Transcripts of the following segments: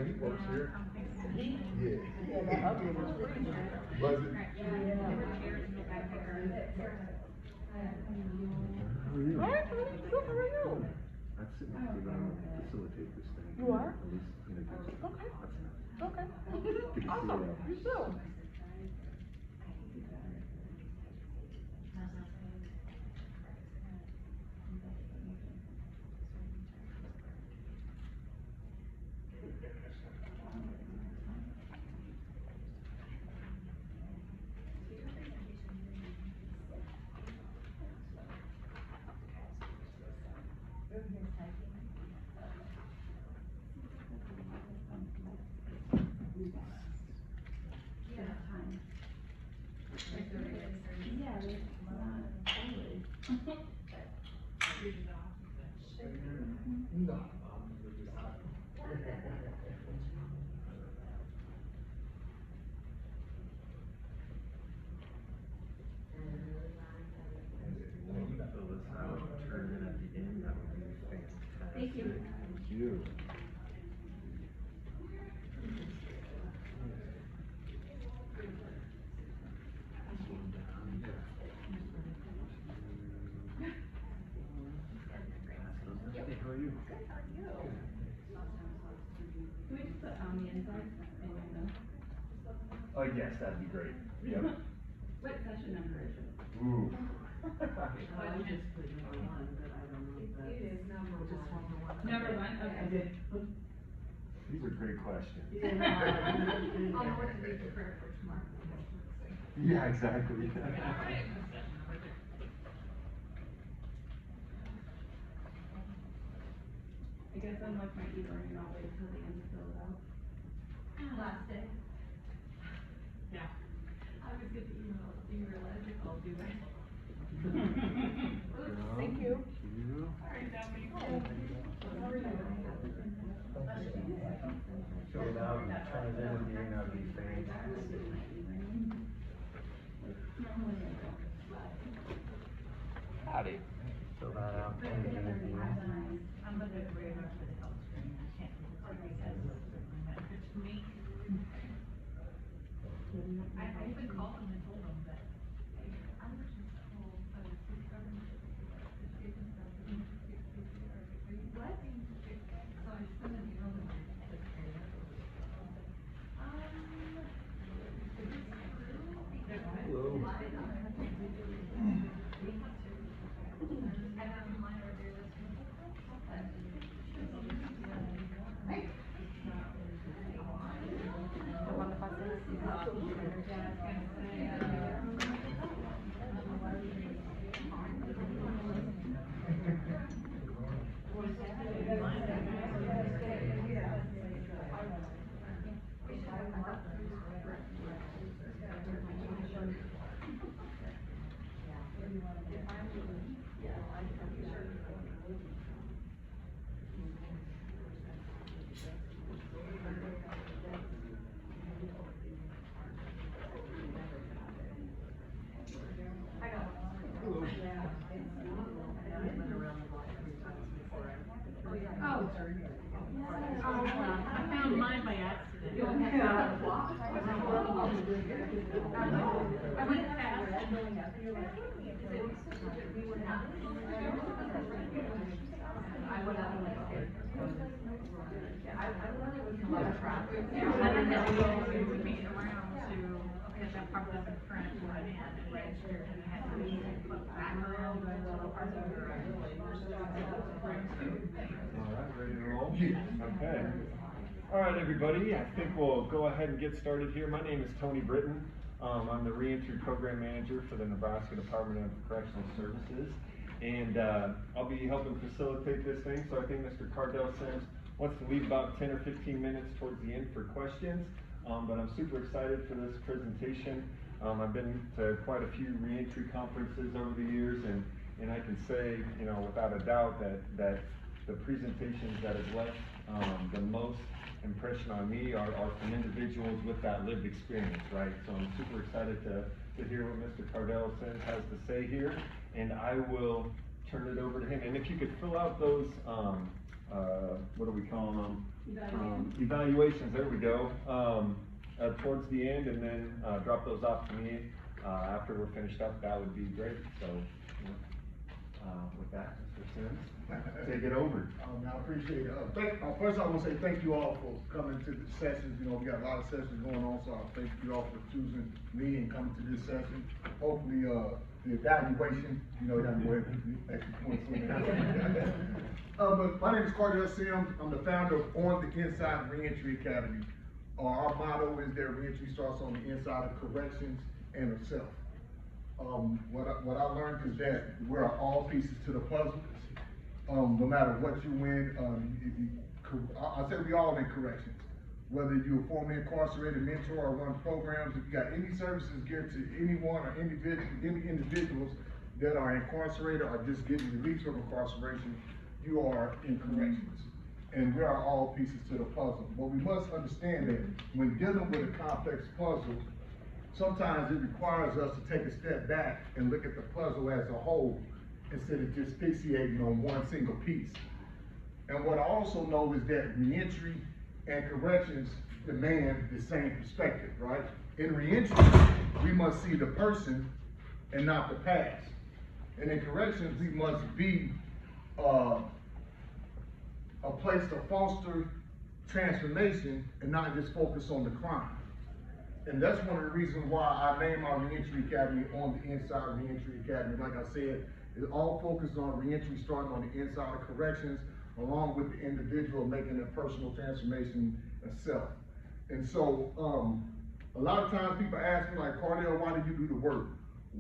think he works here. He? Yeah. Yeah, that ugly was pretty good. Was it? Alright, honey, good for you. That's it. You're gonna facilitate this thing. You are? At least, Okay. that's enough. Okay. Awesome, you too. No. Fill this out, turn it at the end, that would be fantastic. Thank you. Thank you. Hey, how are you? Can we just put on the inside? Yes, that'd be great. Yep. What session number is it? Ooh. I would just put number one, but I don't know if that's. It is number Just one. Number one, okay. These are great questions. I'll know what to do for prayer for tomorrow. Yeah, exactly. I guess unlike my e-learning, I'll wait till the end to fill it out. Last day. Yeah. I was gonna email, do you realize if I'll do it? Thank you. Alright, that makes So now, turn it in and you're gonna be saying. Howdy. Fill that out. I'm gonna read off this help screen, I can't, it's me. I even called them and told them that, hey, I was just told by the city government. What? So I sent an email to them. Hello. I found mine by accident. I went fast. I went out and like, I really was in a lot of traffic. I didn't have to go to me around to, because that part wasn't current to my hand, and registered, and I had to leave and put back around, go to the part of the garage. Alright, ready to roll? Okay. Alright, everybody, I think we'll go ahead and get started here. My name is Tony Britton. I'm the Reentry Program Manager for the Nebraska Department of Correctional Services. And I'll be helping facilitate this thing. So I think Mr. Kardell wants to leave about 10 or 15 minutes towards the end for questions. But I'm super excited for this presentation. I've been to quite a few reentry conferences over the years, and I can say, you know, without a doubt that the presentations that have left the most impression on me are from individuals with that lived experience, right? So I'm super excited to hear what Mr. Kardell has to say here, and I will turn it over to him. And if you could fill out those what are we calling them? Evaluations, there we go, towards the end, and then, drop those off to me, after we're finished up, that would be great, so, you know, with that, Mr. Sims, take it over. I appreciate it. First I want to say thank you all for coming to the sessions. You know, we got a lot of sessions going on, so I thank you all for choosing me and coming to this session. Hopefully, the evaluation, you know, that way, extra points on that. But my name is Kardell Sims. I'm the founder of On the Inside Reentry Academy. Our motto is that reentry starts on the inside of corrections and of self. What I learned is that we're all pieces to the puzzle. No matter what you win, I say we all in corrections. Whether you're a formerly incarcerated mentor or run programs, if you got any services geared to anyone or any individuals that are incarcerated or just getting released from incarceration, you are in corrections. And we are all pieces to the puzzle. But we must understand that when dealing with a complex puzzle, sometimes it requires us to take a step back and look at the puzzle as a whole instead of just fixating on one single piece. And what I also know is that reentry and corrections demand the same perspective, right? In reentry, we must see the person and not the past. And in corrections, we must be a place to foster transformation and not just focus on the crime. And that's one of the reasons why I named our Reentry Academy On the Inside Reentry Academy. Like I said, it's all focused on reentry starting on the inside of corrections, along with the individual making a personal transformation of self. And so, a lot of times people ask me like, Kardell, why do you do the work?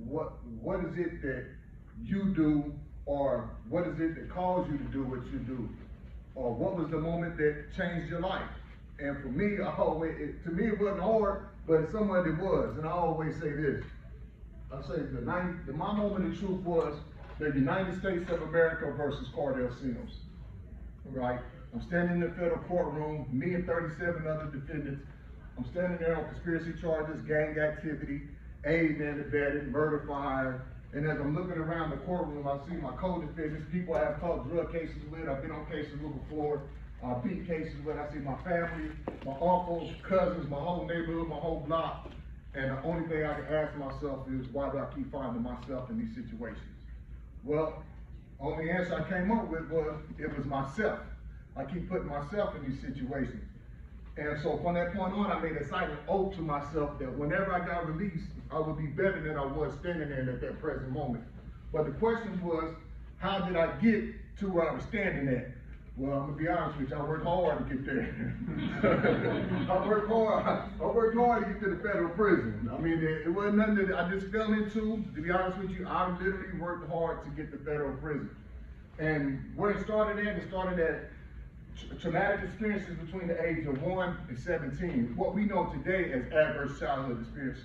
What is it that you do, or what is it that caused you to do what you do? Or what was the moment that changed your life? And for me, to me it wasn't hard, but someone it was. And I always say this, I say my moment of truth was the United States of America versus Kardell Sims, right? I'm standing in the federal courtroom, me and 37 other defendants. I'm standing there on conspiracy charges, gang activity, aiding and abetting, murder for hire. And as I'm looking around the courtroom, I see my co-defendants, people I have caught drug cases with, I've been on cases with before, beat cases with. I see my family, my uncles, cousins, my whole neighborhood, my whole block. And the only thing I can ask myself is, why do I keep finding myself in these situations? Well, only answer I came up with was, it was myself. I keep putting myself in these situations. And so from that point on, I made a silent oath to myself that whenever I got released, I would be better than I was standing there at that present moment. But the question was, how did I get to where I was standing at? Well, I'm gonna be honest with you, I worked hard to get there. I worked hard to get to the federal prison. I mean, it wasn't nothing that I just fell into. To be honest with you, I literally worked hard to get to federal prison. And where it started at traumatic experiences between the age of 1 and 17, what we know today as adverse childhood experiences.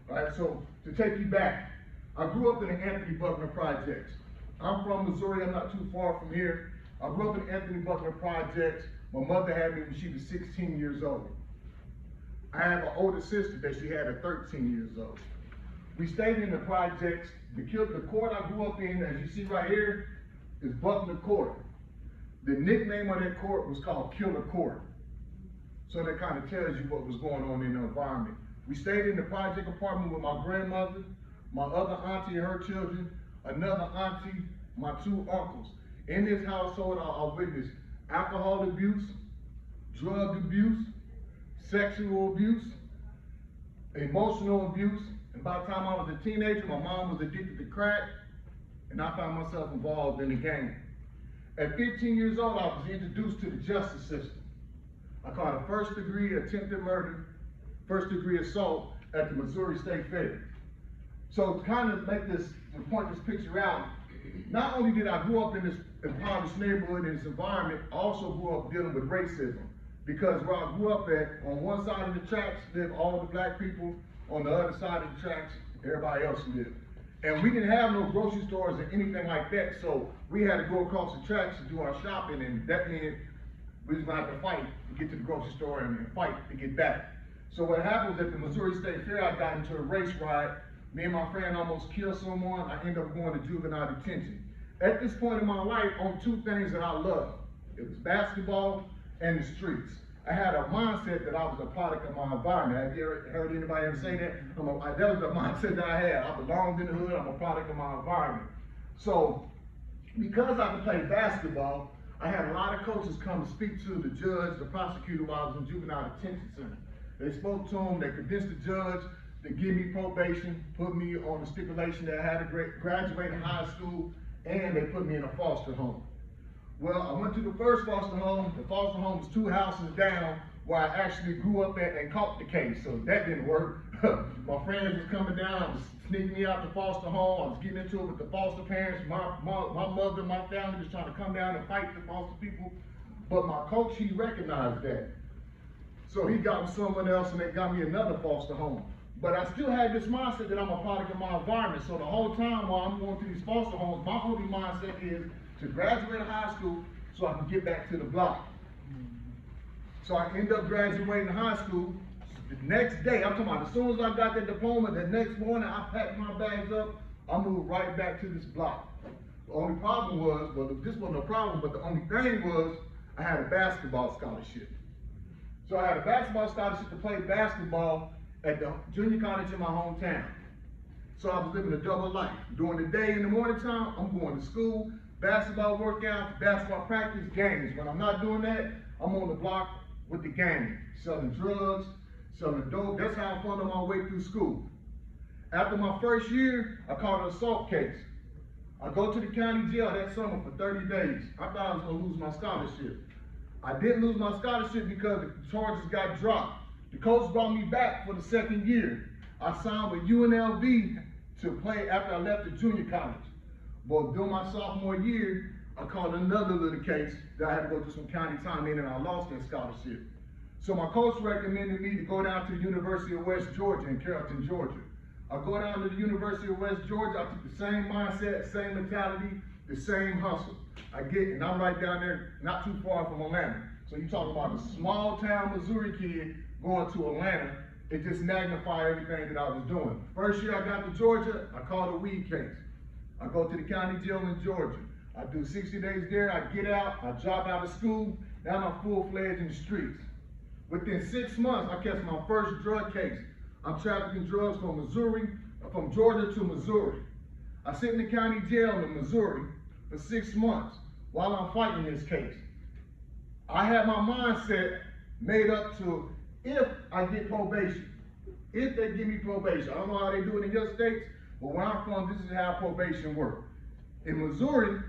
Right? So to take you back, I grew up in the Anthony Buckner Projects. I'm from Missouri, I'm not too far from here. I grew up in the Anthony Buckner Projects. My mother had me when she was 16 years old. I have an older sister that she had at 13 years old. We stayed in the projects. The court I grew up in, as you see right here, is Buckner Court. The nickname of that court was called Killer Court. So that kind of tells you what was going on in the environment. We stayed in the project apartment with my grandmother, my other auntie and her children, another auntie, my 2 uncles. In this household, I witnessed alcohol abuse, drug abuse, sexual abuse, emotional abuse. And by the time I was a teenager, my mom was addicted to crack, and I found myself involved in the gang. At 15 years old, I was introduced to the justice system. I caught a 1st degree attempted murder, 1st degree assault at the Missouri State Fair. So to kind of point this picture out, not only did I grow up in this impoverished neighborhood in this environment, I also grew up dealing with racism. Because where I grew up at, on one side of the tracks lived all the black people, on the other side of the tracks, everybody else lived. And we didn't have no grocery stores or anything like that, so we had to go across the tracks to do our shopping, and that meant we was gonna have to fight to get to the grocery store and fight to get back. So what happened was at the Missouri State Fair, I got into a race ride. Me and my friend almost killed someone. I ended up going to juvenile detention. At this point in my life, on 2 things that I love. It was basketball and the streets. I had a mindset that I was a product of my environment. Have you ever heard anybody ever say that? That was the mindset that I had. I belonged in the hood, I'm a product of my environment. So, because I could play basketball, I had a lot of coaches come to speak to the judge, the prosecutor while I was in juvenile detention center. They spoke to him, they convinced the judge to give me probation, put me on the stipulation that I had to graduate in high school, and they put me in a foster home. Well, I went to the first foster home. The foster home was 2 houses down where I actually grew up at and caught the case, so that didn't work. My friends was coming down, was sneaking me out the foster home. I was getting into it with the foster parents. My mother, my family was trying to come down and fight the foster people, but my coach, he recognized that. So he got me someone else and they got me another foster home. But I still had this mindset that I'm a product of my environment. So the whole time while I'm going through these foster homes, my only mindset is to graduate high school so I can get back to the block. So I end up graduating high school. The next day, I'm talking about as soon as I got that diploma, the next morning I packed my bags up, I moved right back to this block. The only problem was, well, this wasn't a problem, but the only thing was I had a basketball scholarship. So I had a basketball scholarship to play basketball at the junior college in my hometown. So I was living a double life. During the day, in the morning time, I'm going to school, basketball workouts, basketball practice, games. When I'm not doing that, I'm on the block with the gang, selling drugs, selling dope. That's how I funded my way through school. After my first year, I caught an assault case. I go to the county jail that summer for 30 days. I thought I was gonna lose my scholarship. I didn't lose my scholarship because the charges got dropped. The coach brought me back for the second year. I signed with UNLV to play after I left the junior college. But during my sophomore year, I caught another little case that I had to go to some county time in and I lost that scholarship. So my coach recommended me to go down to the University of West Georgia in Carrollton, Georgia. I go down to the University of West Georgia, I took the same mindset, same mentality, the same hustle. And I'm right down there, not too far from Atlanta. So you talk about a small town Missouri kid going to Atlanta, it just magnified everything that I was doing. First year I got to Georgia, I caught a weed case. I go to the county jail in Georgia. I do 60 days there, I get out, I drop out of school, now I'm full-fledged in the streets. Within 6 months, I catch my first drug case. I'm trafficking drugs from Georgia to Missouri. I sit in the county jail in Missouri for 6 months while I'm fighting this case. I had my mindset made up to if I get probation, if they give me probation. I don't know how they do it in your states, but where I'm from, this is how probation works. In Missouri,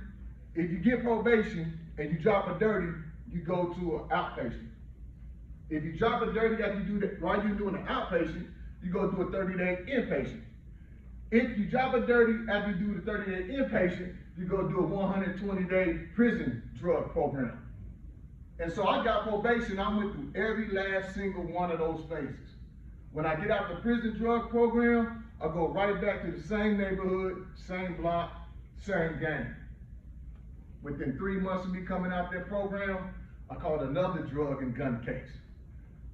if you get probation and you drop a dirty, you go to an outpatient. If you drop a dirty after you do that, while you're doing an outpatient, you go do a 30-day inpatient. If you drop a dirty after you do the 30-day inpatient, you go do a 120-day prison drug program. And so I got probation, I went through every last single one of those phases. When I get out the prison drug program, I go right back to the same neighborhood, same block, same gang. Within 3 months of me coming out that program, I caught another drug and gun case.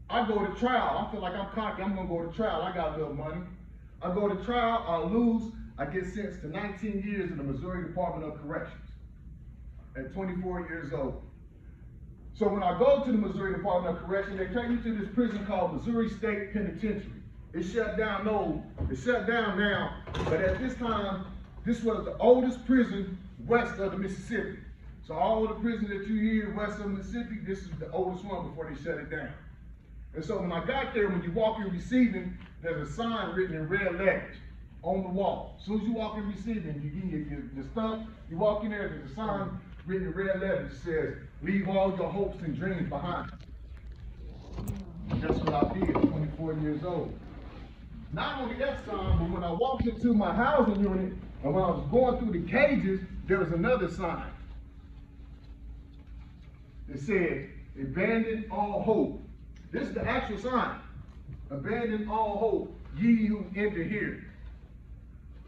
I go to trial, I feel like I'm cocky, I'm gonna go to trial, I got a little money. I go to trial, I lose, I get sentenced to 19 years in the Missouri Department of Corrections at 24 years old. So when I go to the Missouri Department of Corrections, they take me to this prison called Missouri State Penitentiary. It shut down now, but at this time, this was the oldest prison west of the Mississippi. So all of the prisons that you hear west of Mississippi, this is the oldest one before they shut it down. And so when I got there, when you walk in receiving, there's a sign written in red letters on the wall. As soon as you walk in receiving, you get your stuff, you walk in there, there's a sign written in red letters that says, leave all your hopes and dreams behind. And that's what I did at 24 years old. Not only that sign, but when I walked into my housing unit, and when I was going through the cages, there was another sign. It said, abandon all hope. This is the actual sign. Abandon all hope, ye who enter here.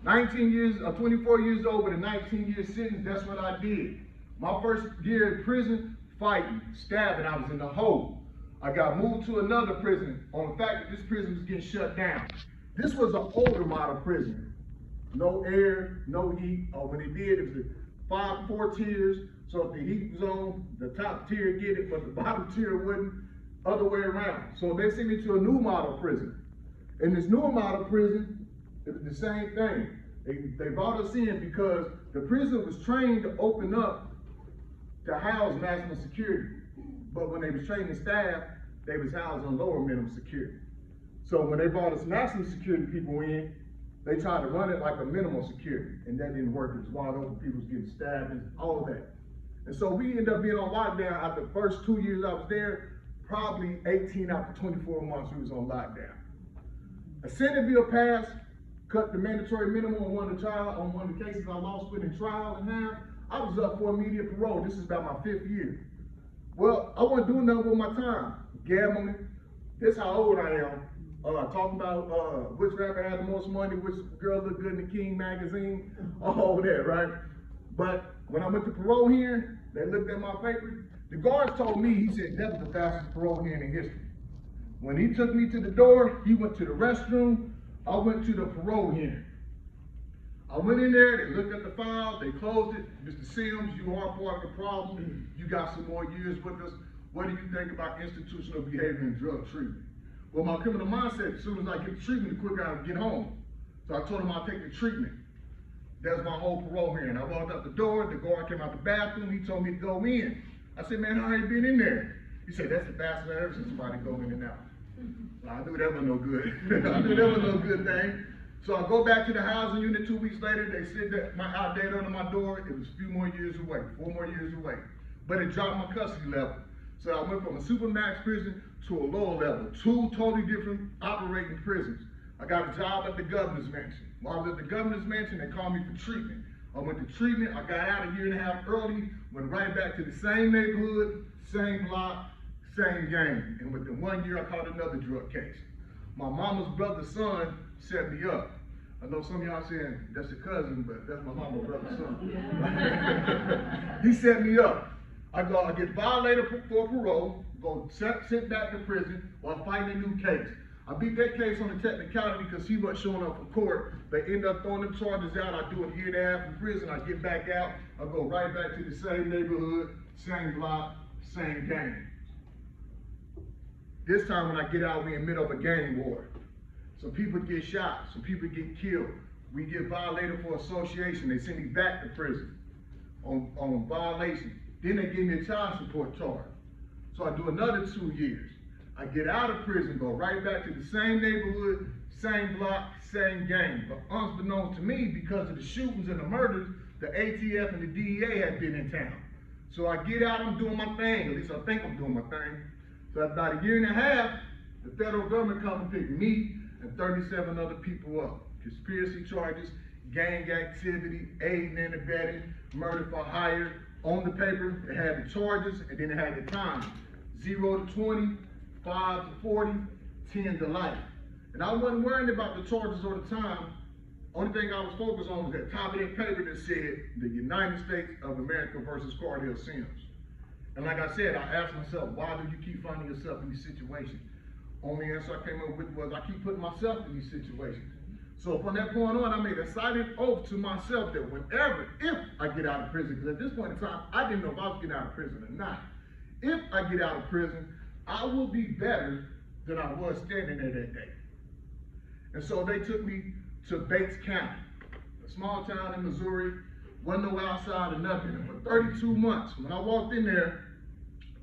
24 years old with a 19-year sentence, that's what I did. My first year in prison, fighting, stabbing, I was in the hole. I got moved to another prison on the fact that this prison was getting shut down. This was an older model prison. No air, no heat, or when they did, it was 4 tiers. So if the heat was on, the top tier get it, but the bottom tier wouldn't. Other way around. So they sent me to a new model prison. In this new model prison, it was the same thing. They brought us in because the prison was trained to open up to house maximum security. But when they was training staff, they was housed on lower minimum security. So when they brought us maximum security people in, they tried to run it like a minimal security, and that didn't work. It was wide open, people was getting stabbed and all of that. And so we ended up being on lockdown after the first 2 years I was there. Probably 18 out of 24 months we was on lockdown. A Senate bill passed, cut the mandatory minimum on one of the cases I lost with in trial in half. I was up for immediate parole. This is about my 5th year. Well, I wasn't doing nothing with my time. Gambling. This is how old I am. Talking about which rapper had the most money, which girl looked good in the King magazine, all that, right? But when I went to parole hearing, they looked at my paper. The guards told me, he said, that was the fastest parole hearing in history. When he took me to the door, he went to the restroom, I went to the parole hearing. I went in there, they looked at the file, they closed it. Mr. Sims, you are part of the problem. You got some more years with us. What do you think about institutional behavior and drug treatment? Well, my criminal mindset, as soon as I get the treatment, the quicker I get home. So I told him I'll take the treatment. That's my whole parole hearing. I walked out the door, the guard came out the bathroom, he told me to go in. I said, man, I already been in there. He said, that's the fastest I've ever seen somebody go in and out. Well, I knew that was no good. I knew that was no good thing. So I go back to the housing unit 2 weeks later, they said that my outdate under my door, it was a few more years away, 4 more years away. But it dropped my custody level. So I went from a supermax prison to a lower level, 2 totally different operating prisons. I got a job at the governor's mansion. While I was at the governor's mansion, they called me for treatment. I went to treatment, I got out a year and a half early, went right back to the same neighborhood, same block, same gang. And within 1 year, I caught another drug case. My mama's brother's son set me up. I know some of y'all saying, that's your cousin, but that's my mama's brother's son. He set me up. I get violated for parole, go sent back to prison while fighting a new case. I beat that case on the technicality because he wasn't showing up for court. They end up throwing the charges out. I do a year and a half in prison. I get back out. I go right back to the same neighborhood, same block, same gang. This time when I get out, we in the middle of a gang war. Some people get shot. Some people get killed. We get violated for association. They send me back to prison on violation. Then they give me a child support charge. So I do another 2 years. I get out of prison, go right back to the same neighborhood, same block, same gang. But unbeknownst to me, because of the shootings and the murders, the ATF and the DEA had been in town. So I get out, I'm doing my thing. At least I think I'm doing my thing. So after about a year and a half, the federal government comes and pick me and 37 other people up. Conspiracy charges, gang activity, aiding and abetting, murder for hire. On the paper, it had the charges and then it had the time. 0 to 20, 5 to 40, 10 to life. And I wasn't worrying about the charges or the time. Only thing I was focused on was that top of that paper that said the United States of America versus Kardell Sims. And like I said, I asked myself, why do you keep finding yourself in these situations? Only answer I came up with was I keep putting myself in these situations. So from that point on, I made a silent oath to myself that whenever, if I get out of prison, because at this point in time, I didn't know if I was getting out of prison or not. If I get out of prison, I will be better than I was standing there that day. And so they took me to Bates County, a small town in Missouri, wasn't no outside or nothing. And for 32 months, when I walked in there,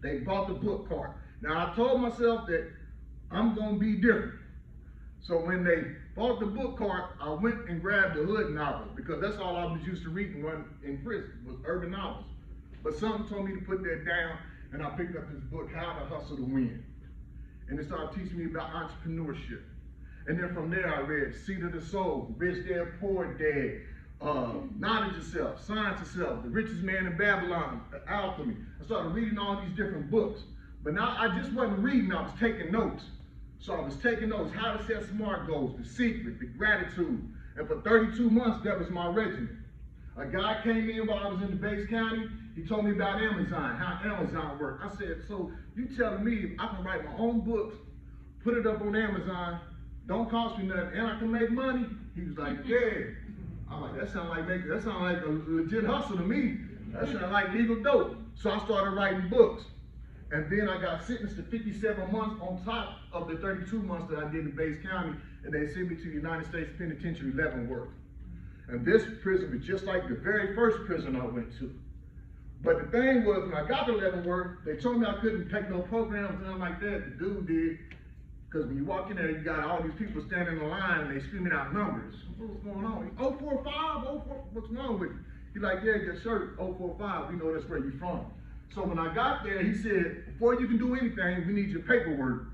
they bought the book cart. Now I told myself that I'm gonna be different. So when they bought the book cart, I went and grabbed the hood novel because that's all I was used to reading when in prison, was urban novels. But something told me to put that down, and I picked up this book, How to Hustle to Win. And it started teaching me about entrepreneurship. And then from there I read Seed of the Soul, Rich Dad, Poor Dad, Knowledge of Self, Science of Self, The Richest Man in Babylon, Alchemy. I started reading all these different books. But now I just wasn't reading, I was taking notes. So I was taking notes, how to set SMART goals, The Secret, The Gratitude. And for 32 months, that was my regimen. A guy came in while I was in the Bates County. He told me about Amazon, how Amazon worked. I said, so you telling me I can write my own books, put it up on Amazon, don't cost me nothing, and I can make money? He was like, yeah. I'm like, that sound like a legit hustle to me. That sound like legal dope. So I started writing books. And then I got sentenced to 57 months on top of the 32 months that I did in Bates County, and they sent me to the United States Penitentiary, Leavenworth. And this prison was just like the very first prison I went to. But the thing was, when I got to Leavenworth, they told me I couldn't take no programs, nothing like that. The dude did, because when you walk in there, you got all these people standing in line, and they screaming out numbers. What's going on? 045, 04, what's wrong with you? He's like, yeah, your shirt, 045, we know that's where you're from. So when I got there, he said, before you can do anything, we need your paperwork.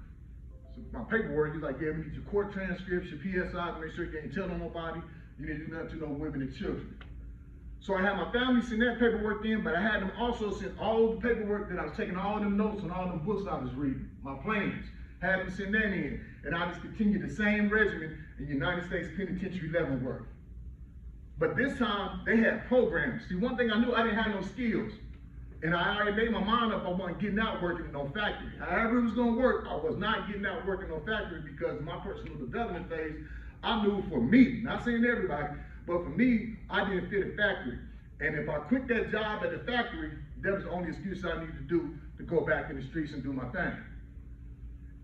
So my paperwork, he's like, yeah, we need your court transcripts, your PSI, to make sure you ain't telling nobody. You need to do nothing to no women and children. So I had my family send that paperwork in, but I had them also send all the paperwork that I was taking, all them notes and all them books I was reading, my plans. Had them send that in, and I just continued the same regimen in United States Penitentiary, Leavenworth. But this time, they had programs. See, one thing I knew, I didn't have no skills. And I already made my mind up, I wasn't getting out working in no factory. However it was gonna work, I was not getting out working in no factory, because in my personal development phase, I knew for me, not saying everybody, but for me, I didn't fit a factory. And if I quit that job at the factory, that was the only excuse I needed to do to go back in the streets and do my thing.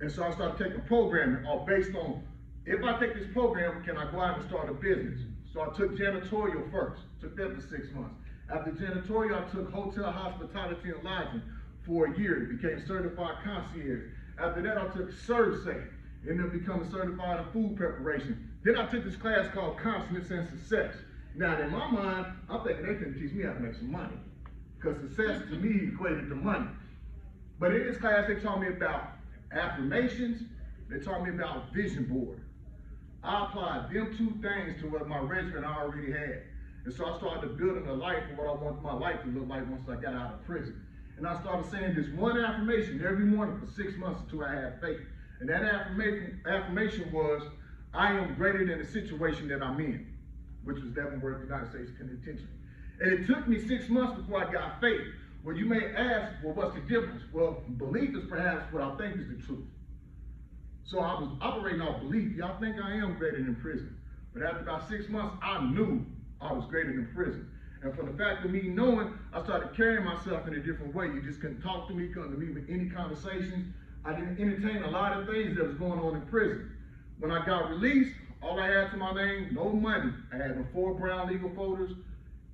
And so I started taking programming all based on, if I take this program, can I go out and start a business? So I took janitorial first, took that for 6 months. After janitorial, I took hotel, hospitality, and lodging for a year, became certified concierge. After that, I took ServSafe, ended up becoming certified in food preparation. Then I took this class called Confidence and Success. Now, in my mind, I'm thinking they can teach me how to make some money, because success to me equated to money. But in this class, they taught me about affirmations, they taught me about vision board. I applied them two things to what my regimen I already had. And so I started building a life for what I want my life to look like once I got out of prison. And I started saying this one affirmation every morning for 6 months until I had faith. And that affirmation was, I am greater than the situation that I'm in, which was Leavenworth, United States Penitentiary. And it took me 6 months before I got faith. Well, you may ask, well, what's the difference? Well, belief is perhaps what I think is the truth. So I was operating off belief. Y'all think I am greater than prison. But after about 6 months, I knew I was greater than prison. And from the fact of me knowing, I started carrying myself in a different way. You just couldn't talk to me, come to me with any conversations. I didn't entertain a lot of things that was going on in prison. When I got released, all I had to my name, no money. I had my 4 brown legal folders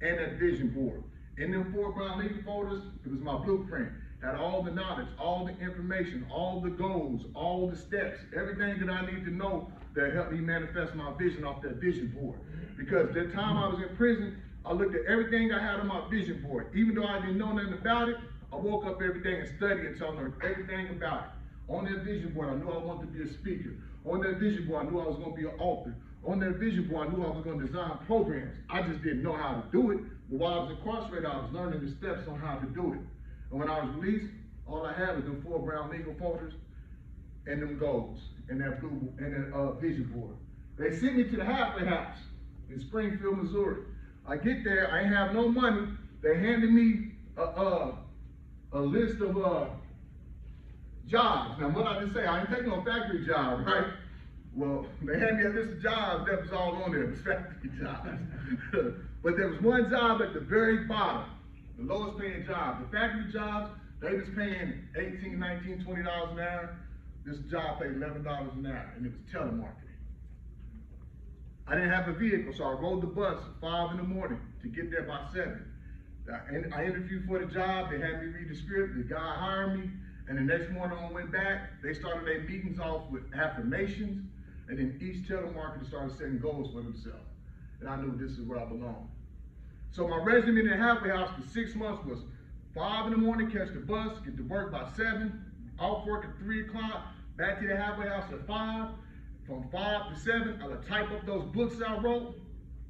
and that vision board. In them 4 brown legal folders, it was my blueprint. Had all the knowledge, all the information, all the goals, all the steps, everything that I need to know that helped me manifest my vision off that vision board. Because the time I was in prison, I looked at everything I had on my vision board. Even though I didn't know nothing about it, I woke up every day and studied until I learned everything about it. On that vision board, I knew I wanted to be a speaker. On that vision board, I knew I was going to be an author. On that vision board, I knew I was going to design programs. I just didn't know how to do it. But while I was incarcerated, I was learning the steps on how to do it. And when I was released, all I had was them 4 brown legal folders and them goals and that blue and that vision board. They sent me to the halfway house in Springfield, Missouri. I get there, I ain't have no money. They handed me a list of jobs. Now, what I just say, I ain't taking no factory job, right? Well, they handed me a list of jobs that was all on there, it was factory jobs. But there was one job at the very bottom, the lowest paying job. The factory jobs, they was paying $18, $19, $20 an hour. This job paid $11 an hour, and it was telemarketing. I didn't have a vehicle, so I rode the bus at 5 in the morning to get there by 7. I interviewed for the job, they had me read the script, the guy hired me, and the next morning when I went back, they started their meetings off with affirmations, and then each telemarketer started setting goals for themselves. And I knew this is where I belong. So my regimen in the halfway house for 6 months was 5 in the morning, catch the bus, get to work by 7, off work at 3 o'clock, back to the halfway house at 5. From 5 to 7, I would type up those books I wrote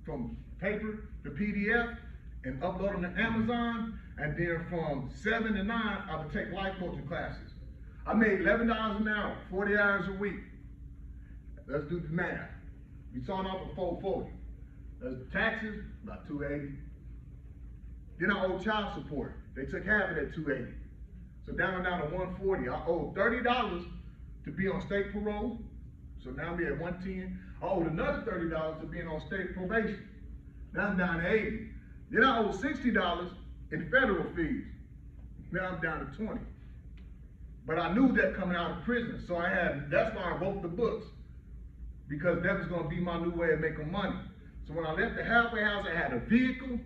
from paper to PDF and upload them to Amazon. And then from 7 to 9, I would take life coaching classes. I made $11 an hour, 40 hours a week. Let's do the math. We started off at $440. That's the taxes, about $280. Then I owed child support. They took half of that $280. So down to $140. I owed $30 to be on state parole. So now we're at $110. I owed another $30 to being on state probation. Now I'm down to 80. Then I owe $60 in federal fees. Now I'm down to 20. But I knew that coming out of prison, so that's why I wrote the books, because that was gonna be my new way of making money. So when I left the halfway house, I had a vehicle,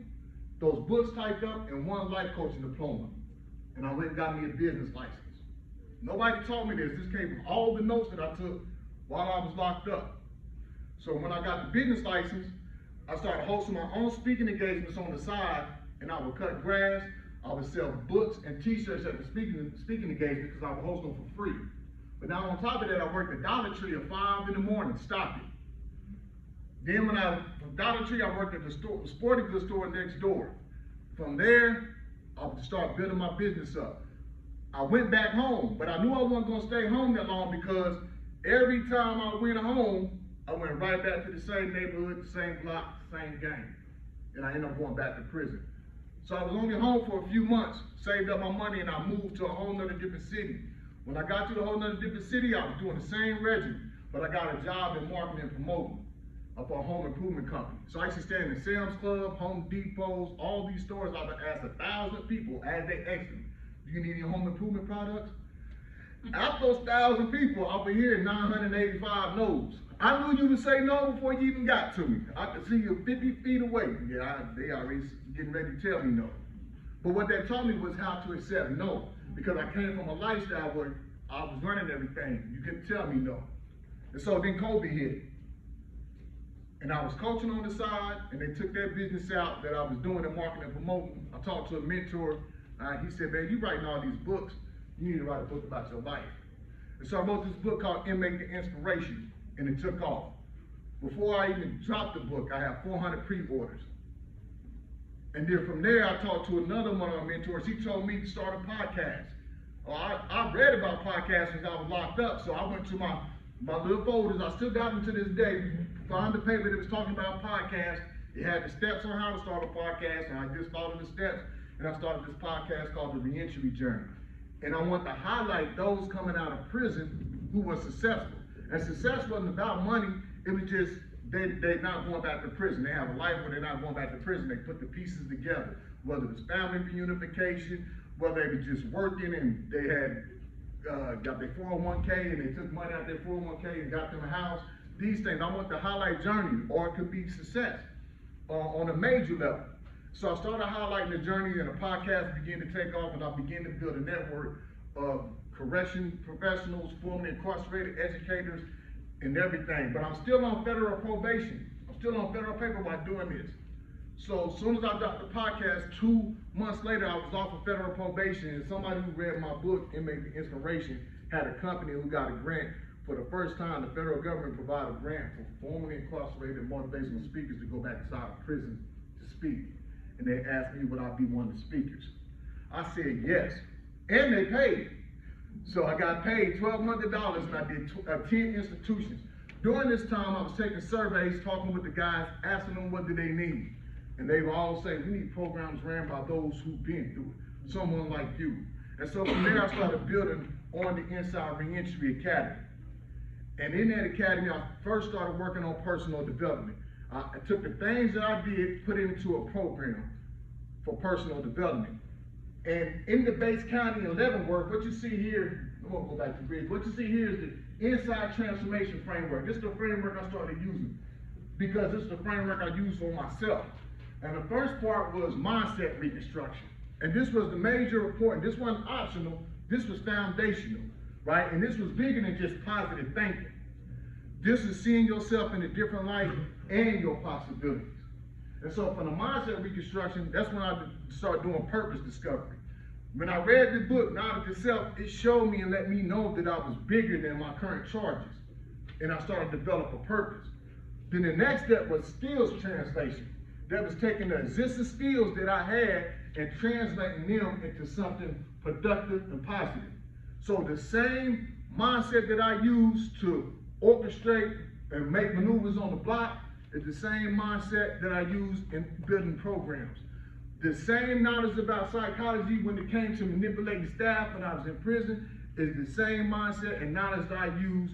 those books typed up, and one life coaching diploma. And I went and got me a business license. Nobody told me this. This came from all the notes that I took while I was locked up. So when I got the business license, I started hosting my own speaking engagements on the side, and I would cut grass, I would sell books and t-shirts at the speaking engagement because I would host them for free. But now on top of that, I worked at Dollar Tree at 5 in the morning, stop it. Then from Dollar Tree, I worked at the sporting goods store next door. From there, I would start building my business up. I went back home, but I knew I wasn't gonna stay home that long because every time I went home, I went right back to the same neighborhood, the same block, same gang. And I ended up going back to prison. So I was only home for a few months, saved up my money, and I moved to a whole nother different city. When I got to the whole nother different city, I was doing the same regimen, but I got a job in marketing and promoting for a home improvement company. So I used to stand in Sam's Club, Home Depots, all these stores. I would ask 1,000 people as they asked me, do you need any home improvement products? Out those 1,000 people, I would hear 985 no's. I knew you would say no before you even got to me. I could see you 50 feet away. Yeah, they already getting ready to tell me no. But what that taught me was how to accept no, because I came from a lifestyle where I was running everything. You couldn't tell me no. And so then COVID hit. And I was coaching on the side, and they took that business out that I was doing in marketing and promoting. I talked to a mentor. He said, man, you writing all these books. You need to write a book about your life. And so I wrote this book called Inmate the Inspiration, and it took off. Before I even dropped the book, I had 400 pre-orders. And then from there, I talked to another one of my mentors. He told me to start a podcast. I read about podcasts since I was locked up, so I went to my little folders. I still got them to this day. Found the paper that was talking about podcasts. It had the steps on how to start a podcast, and I just followed the steps, and I started this podcast called The Reentry Journey. And I want to highlight those coming out of prison who were successful. And success wasn't about money, it was just they're not going back to prison. They have a life where they're not going back to prison. They put the pieces together, whether it was family reunification, whether they were just working and they had got their 401k and they took money out of their 401k and got them a house. These things, I want to highlight journey, or it could be success on a major level. So I started highlighting the journey, and the podcast began to take off, and I began to build a network of correction professionals, formerly incarcerated educators, and everything. But I'm still on federal probation. I'm still on federal paper while doing this. So as soon as I dropped the podcast, 2 months later, I was off of federal probation, and somebody who read my book, Inmate the Inspiration, had a company who got a grant. For the first time, the federal government provided a grant for formerly incarcerated motivational speakers to go back inside of prison to speak. And they asked me would I be one of the speakers. I said yes, and they paid. So I got paid $1,200, and I did 10 institutions. During this time, I was taking surveys, talking with the guys, asking them what do they need. And they were all saying, we need programs ran by those who've been through it, someone like you. And so from there, I started building on the Inside Reentry Academy. And in that academy, I first started working on personal development. I took the things that I did, put it into a program for personal development. And in the Bates County in Leavenworth, what you see here, I won't go back to the bridge, what you see here is the Inside Transformation Framework. This is the framework I started using because this is the framework I use for myself. And the first part was mindset reconstruction. And this was the major report. This wasn't optional, this was foundational, right? And this was bigger than just positive thinking. This is seeing yourself in a different light and your possibilities. And so from the mindset reconstruction, that's when I started doing purpose discovery. When I read the book, Knowledge Itself, it showed me and let me know that I was bigger than my current charges. And I started to develop a purpose. Then the next step was skills translation. That was taking the existing skills that I had and translating them into something productive and positive. So the same mindset that I use to orchestrate and make maneuvers on the block is the same mindset that I use in building programs. The same knowledge about psychology when it came to manipulating staff when I was in prison is the same mindset and knowledge that I use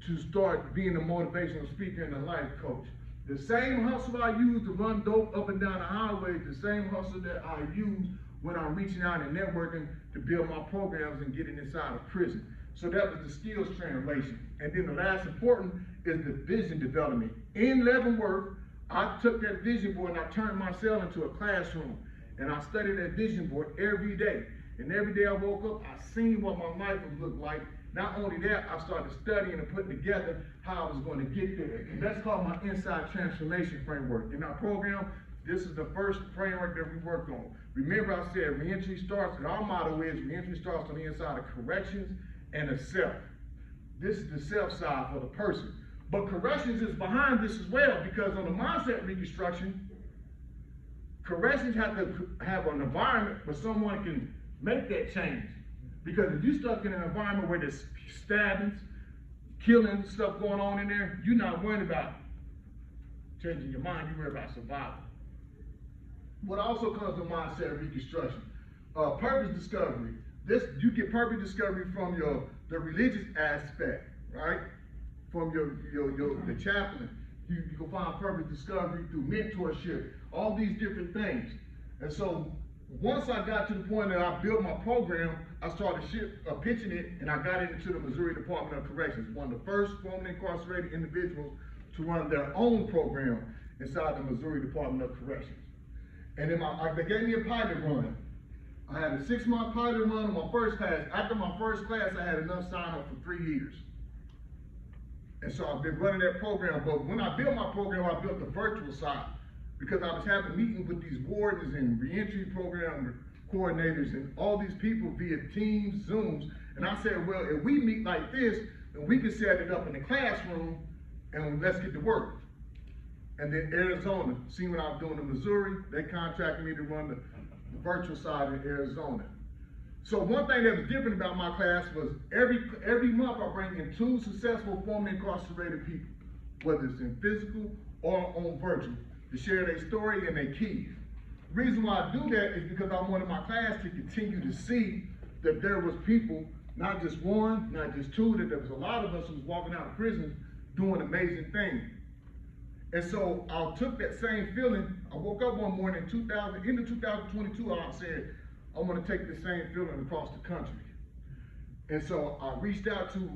to start being a motivational speaker and a life coach. The same hustle I use to run dope up and down the highway, the same hustle that I use when I'm reaching out and networking to build my programs and getting inside of prison. So that was the skills translation. And then the last important is the vision development. In Leavenworth, I took that vision board and I turned my cell into a classroom. And I studied that vision board every day. And every day I woke up, I seen what my life would look like. Not only that, I started studying and putting together how I was going to get there. And that's called my Inside Transformation Framework. In our program, this is the first framework that we worked on. Remember I said reentry starts, and our motto is reentry starts on the inside of corrections and the self. This is the self side for the person. But corrections is behind this as well, because on the mindset reconstruction, corrections have to have an environment where someone can make that change. Because if you're stuck in an environment where there's stabbings, killing, stuff going on in there, you're not worried about changing your mind, you're worried about survival. What also comes to mindset reconstruction? Purpose discovery. You get purpose discovery from the religious aspect, right? From the chaplain. You can find purpose discovery through mentorship, all these different things. And so once I got to the point that I built my program, I started pitching it, and I got into the Missouri Department of Corrections, one of the first formerly incarcerated individuals to run their own program inside the Missouri Department of Corrections. And then they gave me a pilot run. I had a 6-month pilot run on my first class. After my first class, I had enough sign up for 3 years. And so I've been running that program, but when I built my program, I built the virtual side, because I was having meetings with these wardens and reentry program coordinators and all these people via Teams, Zooms, and I said, well, if we meet like this, then we can set it up in the classroom and let's get to work. And then Arizona, seeing what I was doing in Missouri, they contracted me to run the virtual side in Arizona. So one thing that was different about my class was every month I bring in 2 successful formerly incarcerated people, whether it's in physical or on virtual, to share their story and their keys. The reason why I do that is because I wanted my class to continue to see that there was people, not just one, not just 2, that there was a lot of us who was walking out of prison doing amazing things. And so I took that same feeling. I woke up one morning in 2022, I said, I want to take the same feeling across the country. And so I reached out to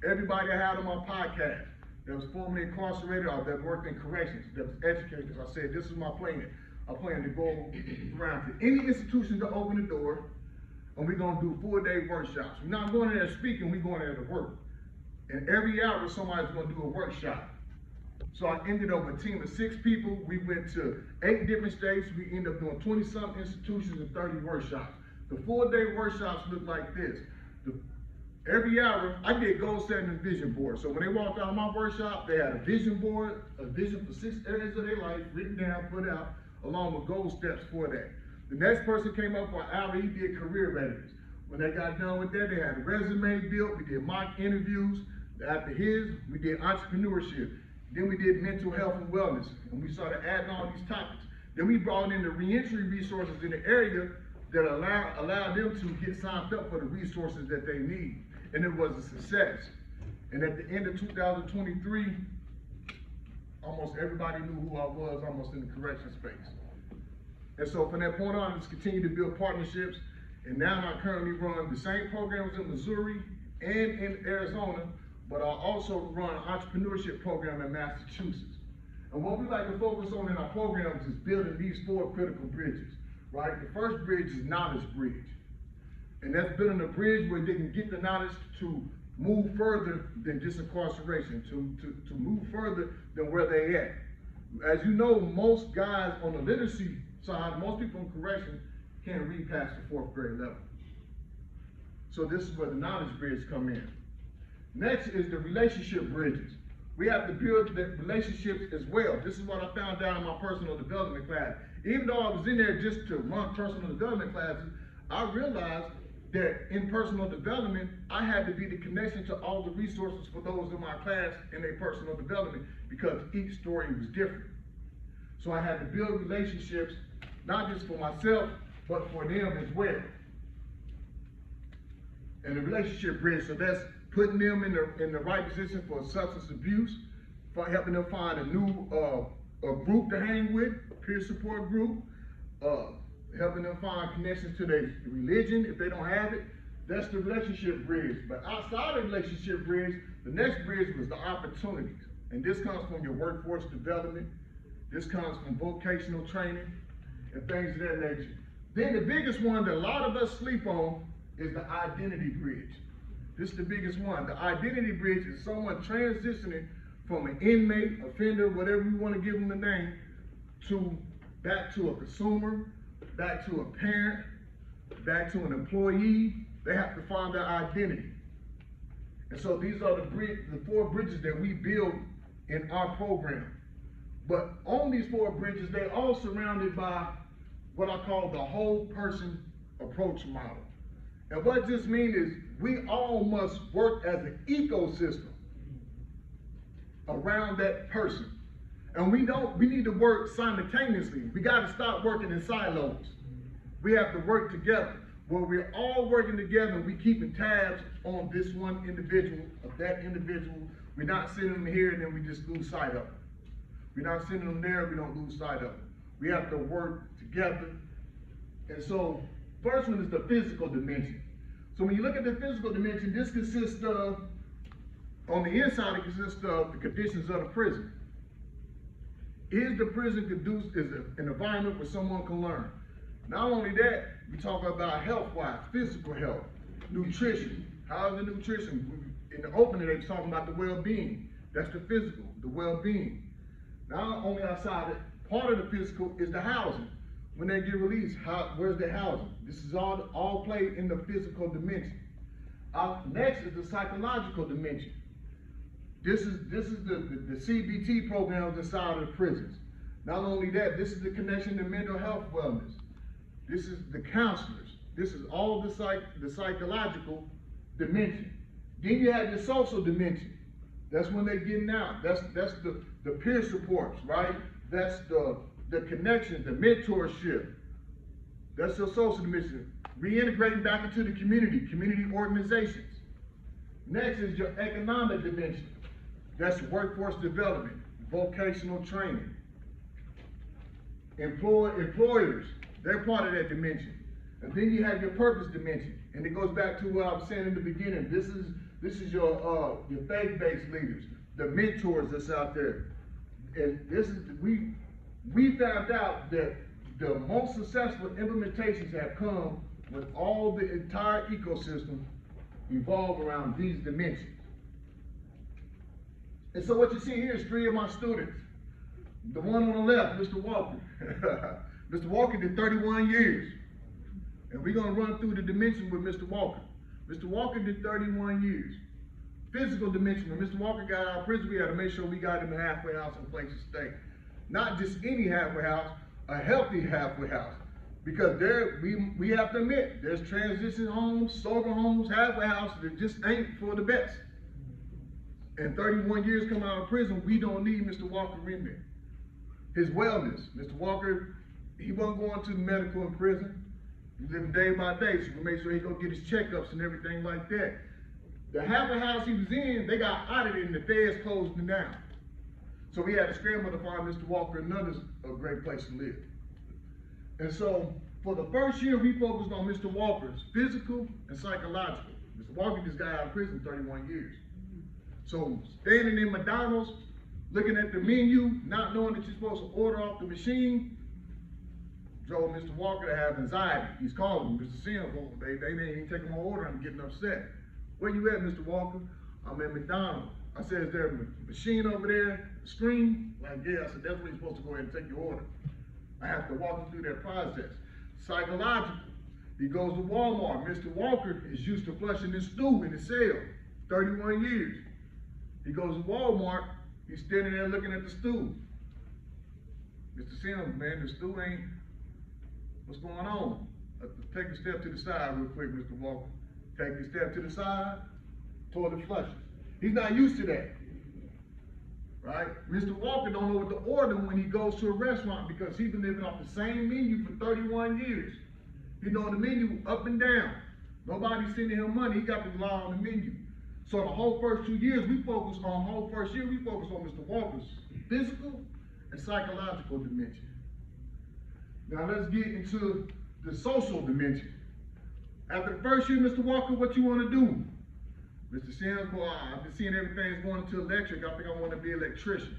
everybody I had on my podcast that was formerly incarcerated or that worked in corrections, that was educators. I said, this is my plan. I plan to go around to any institution to open the door, and we're going to do full-day workshops. We're not going there speaking, we're going there to work. And every hour, somebody's going to do a workshop. So I ended up with a team of 6 people. We went to 8 different states. We ended up doing 20-something institutions and 30 workshops. The full-day workshops look like this. Every hour, I did goal setting and vision board. So when they walked out of my workshop, they had a vision board, a vision for 6 areas of their life, written down, put out, along with goal steps for that. The next person came up for an hour, he did career readiness. When they got done with that, they had a resume built, we did mock interviews. After his, we did entrepreneurship. Then we did mental health and wellness, and we started adding all these topics. Then we brought in the reentry resources in the area that allowed them to get signed up for the resources that they need. And it was a success. And at the end of 2023, almost everybody knew who I was, almost in the correction space. And so from that point on, I just continued to build partnerships. And now I currently run the same programs in Missouri and in Arizona, but I also run an entrepreneurship program in Massachusetts. And what we like to focus on in our programs is building these 4 critical bridges, right? The first bridge is knowledge bridge. And that's building a bridge where they can get the knowledge to move further than just incarceration, to move further than where they at. As you know, most guys on the literacy side, most people in correction can't read past the 4th grade level. So this is where the knowledge bridge come in. Next is the relationship bridges. We have to build the relationships as well. This is what I found out in my personal development class. Even though I was in there just to run personal development classes, I realized that in personal development, I had to be the connection to all the resources for those in my class in their personal development, because each story was different. So I had to build relationships, not just for myself, but for them as well. And the relationship bridge, so that's putting them in the right position for substance abuse, helping them find a new a group to hang with, peer support group, helping them find connections to their religion if they don't have it. That's the relationship bridge. But outside of the relationship bridge, the next bridge was the opportunities. And this comes from your workforce development. This comes from vocational training and things of that nature. Then the biggest one that a lot of us sleep on is the identity bridge. This is the biggest one. The identity bridge is someone transitioning from an inmate, offender, whatever you want to give them the name, back to a consumer, back to a parent, back to an employee. They have to find their identity. And so these are the 4 bridges that we build in our program. But on these 4 bridges, they're all surrounded by what I call the whole person approach model. And what this means is we all must work as an ecosystem around that person. And we need to work simultaneously. We got to stop working in silos. We have to work together. Where we're all working together and we keeping tabs on this one individual, of that individual. We're not sending them here and then we just lose sight of them. We're not sending them there, we don't lose sight of them. We have to work together. And so, first one is the physical dimension. So when you look at the physical dimension, this consists of, on the inside, it consists of the conditions of the prison. Is the prison is an environment where someone can learn? Not only that, we talk about health-wise, physical health, nutrition. How is the nutrition? In the opening, they were talking about the well-being. That's the physical, the well-being. Not only outside it, part of the physical is the housing. When they get released, where's the housing? This is all played in the physical dimension. Next is the psychological dimension. This is the CBT programs inside of the prisons. Not only that, this is the connection to mental health wellness. This is the counselors. This is all the psychological dimension. Then you have your social dimension. That's when they're getting out. That's the peer supports, right? That's the connection, the mentorship. That's your social dimension. Reintegrating back into the community organizations. Next is your economic dimension. That's workforce development, vocational training. Employers, they're part of that dimension. And then you have your purpose dimension. And it goes back to what I was saying in the beginning. This is your faith-based leaders, the mentors that's out there. And this is, we found out that the most successful implementations have come when all the entire ecosystem evolve around these dimensions. And so what you see here is 3 of my students. The one on the left, Mr. Walker. Mr. Walker did 31 years. And we're gonna run through the dimension with Mr. Walker. Mr. Walker did 31 years. Physical dimension, when Mr. Walker got out of prison, we had to make sure we got him a halfway house and place to stay. Not just any halfway house, a healthy halfway house. Because we have to admit, there's transition homes, sober homes, halfway houses that just ain't for the best. And 31 years coming out of prison, we don't need Mr. Walker in there. His wellness, Mr. Walker, he wasn't going to the medical in prison. He was living day by day, so we made sure he go get his checkups and everything like that. The halfway house he was in, they got audited and the feds closed him down. So we had to scramble to find Mr. Walker another great place to live. And so for the first year, we focused on Mr. Walker's physical and psychological. Mr. Walker just got out of prison 31 years. So standing in McDonald's, looking at the menu, not knowing that you're supposed to order off the machine, drove Mr. Walker to have anxiety. He's calling me, Mr. Sims, they ain't even taking my order, I'm getting upset. Where you at, Mr. Walker? I'm at McDonald's. I said, is there a machine over there, a screen? Like, yeah, I said, that's where you're supposed to go ahead and take your order. I have to walk him through that process. Psychological, he goes to Walmart. Mr. Walker is used to flushing his stool in his cell, 31 years. He goes to Walmart, he's standing there looking at the stool. Mr. Sims, man, the stool ain't, what's going on? Take a step to the side real quick, Mr. Walker. Take a step to the side, toilet flushes. He's not used to that, right? Mr. Walker don't know what to order when he goes to a restaurant because he's been living off the same menu for 31 years. He knows the menu up and down. Nobody's sending him money, he got to rely on the menu. So the whole first 2 years, we focused on Mr. Walker's physical and psychological dimension. Now let's get into the social dimension. After the first year, Mr. Walker, what you want to do? Mr. Sims, well, I've been seeing everything's going into electric. I think I want to be an electrician.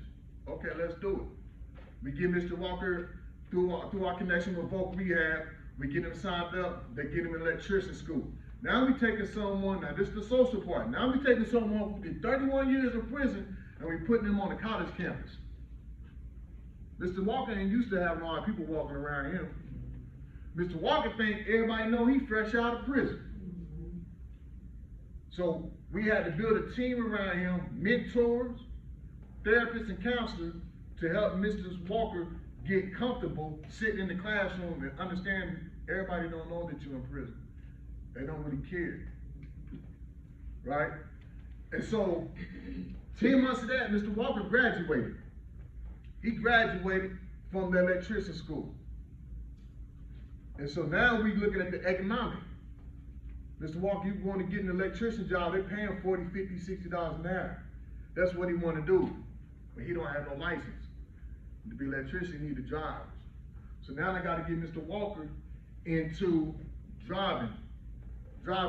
Okay, let's do it. We get Mr. Walker through our connection with voc rehab. We get him signed up. They get him in electrician school. Now we taking someone, now this is the social part. Now we taking someone who did 31 years in prison and we putting him on a college campus. Mr. Walker ain't used to having a lot of people walking around him. Mr. Walker think everybody know he fresh out of prison. So we had to build a team around him, mentors, therapists, and counselors to help Mr. Walker get comfortable sitting in the classroom and understand everybody don't know that you're in prison. They don't really care, right? And so 10 months of that, Mr. Walker graduated. He graduated from the electrician school. And so now we looking at the economic. Mr. Walker, you want to get an electrician job, they're paying $40, $50, $60 an hour. That's what he want to do, but he don't have no license. To be an electrician, you need a driver. So now I got to get Mr. Walker into driving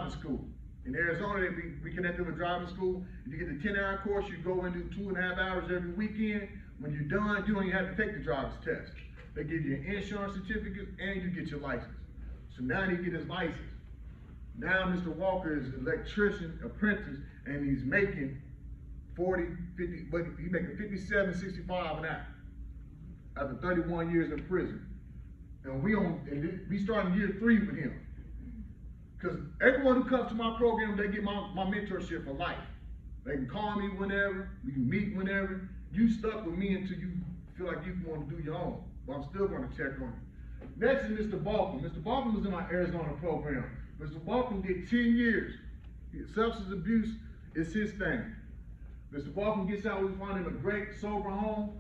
school. In Arizona, we connected with driving school. You get the 10-hour course, you go and do 2.5 hours every weekend. When you're done, you don't even have to take the driver's test. They give you an insurance certificate and you get your license. So now he get his license. Now Mr. Walker is an electrician apprentice and he's making 40, 50, but he's making 57, 65 an hour after 31 years in prison. And we starting year 3 with him. Because everyone who comes to my program, they get my mentorship for life. They can call me whenever, we can meet whenever. You stuck with me until you feel like you want to do your own. But I'm still going to check on you. Next is Mr. Balkin. Mr. Balkin was in our Arizona program. Mr. Balkin did 10 years. Substance abuse is his thing. Mr. Balkin gets out, we find him a great sober home,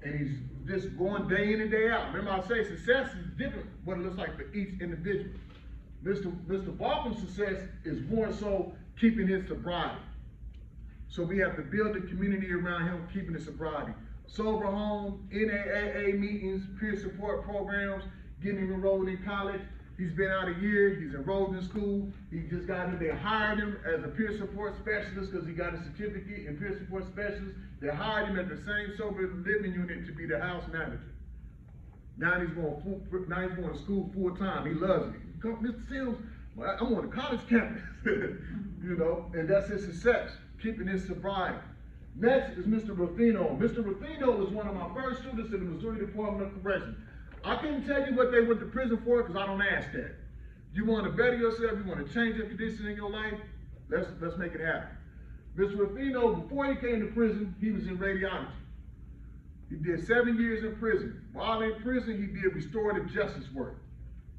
and he's just going day in and day out. Remember I say success is different what it looks like for each individual. Mr. Balkin's success is more so keeping his sobriety. So we have to build a community around him keeping his sobriety. Sober home, NAAA meetings, peer support programs, getting him enrolled in college. He's been out a year, he's enrolled in school. He just got him, they hired him as a peer support specialist because he got a certificate in peer support specialist. They hired him at the same sober living unit to be the house manager. Now he's going to school full time. He loves it. Mr. Sims, I'm on a college campus, you know, and that's his success, keeping his sobriety. Next is Mr. Ruffino. Mr. Ruffino was one of my first students in the Missouri Department of Corrections. I couldn't tell you what they went to prison for because I don't ask that. You want to better yourself, you want to change your condition in your life, let's make it happen. Mr. Ruffino, before he came to prison, he was in radiology. He did 7 years in prison. While in prison, he did restorative justice work.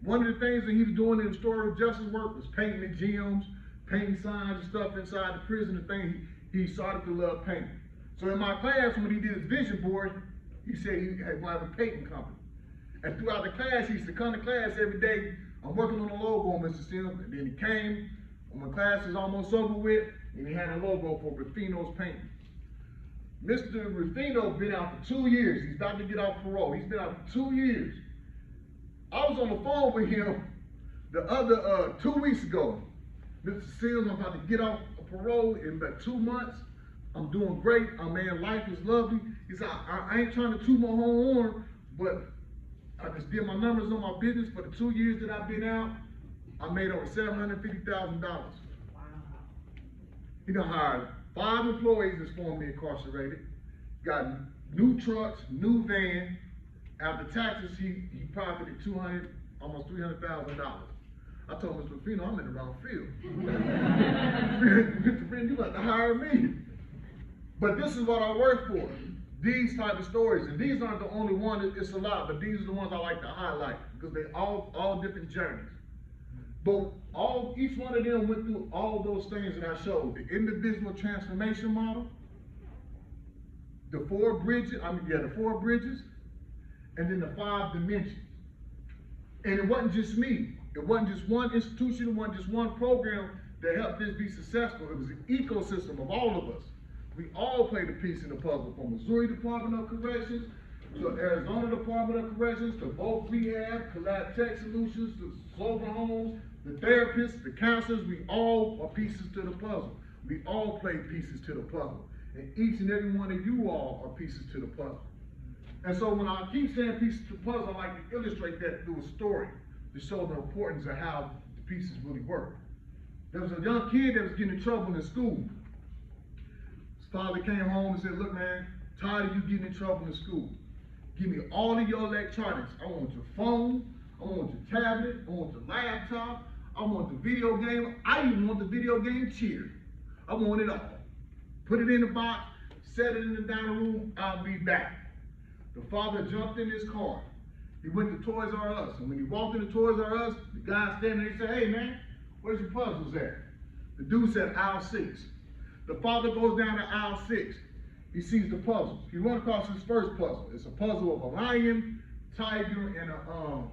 One of the things that he was doing in restorative justice work was painting the gyms, painting signs and stuff inside the prison and things. He started to love painting. So in my class, when he did his vision board, he said he had to have a painting company. And throughout the class, he used to come to class every day. I'm working on a logo, Mr. Sims. And then he came, when class was almost over with, and he had a logo for Ruffino's Painting. Mr. Ruffino been out for 2 years. He's about to get off parole. He's been out for 2 years. I was on the phone with him the other 2 weeks ago. Mr. Sims, I'm about to get off parole in about 2 months. I'm doing great. Man, life is lovely. He said, I ain't trying to toot my whole horn, but I just did my numbers on my business for the 2 years that I've been out. I made over $750,000. Wow. He done hired 5 employees that's formerly incarcerated, got new trucks, new van. After taxes, he profited almost $300,000. I told Mr. Ruffino, I'm in the wrong field. Mr. Ruffino, you got to hire me. But this is what I work for. These type of stories, and these aren't the only ones, it's a lot, but these are the ones I like to highlight because they all different journeys. But each one of them went through all those things that I showed. The individual transformation model, the 4 bridges, and then the 5 dimensions. And it wasn't just me. It wasn't just one institution, it wasn't just one program that helped this be successful, it was an ecosystem of all of us. We all played a piece in the puzzle, from Missouri Department of Corrections to Arizona Department of Corrections to Voc Rehab, Collab Tech Solutions, to Sober Homes, the therapists, the counselors. We all are pieces to the puzzle. We all play pieces to the puzzle. And each and every one of you all are pieces to the puzzle. And so when I keep saying pieces to the puzzle, I like to illustrate that through a story to show the importance of how the pieces really work. There was a young kid that was getting in trouble in school. His father came home and said, look man, tired of you getting in trouble in school. Give me all of your electronics. I want your phone, I want your tablet, I want your laptop, I want the video game, I even want the video game chair. I want it all. Put it in the box, set it in the dining room, I'll be back. The father jumped in his car. He went to Toys R Us, and when he walked into Toys R Us, the guy standing there, he said, hey man, where's your puzzles at? The dude said, aisle 6. The father goes down to aisle 6. He sees the puzzles. He runs across his first puzzle. It's a puzzle of a lion, tiger, and a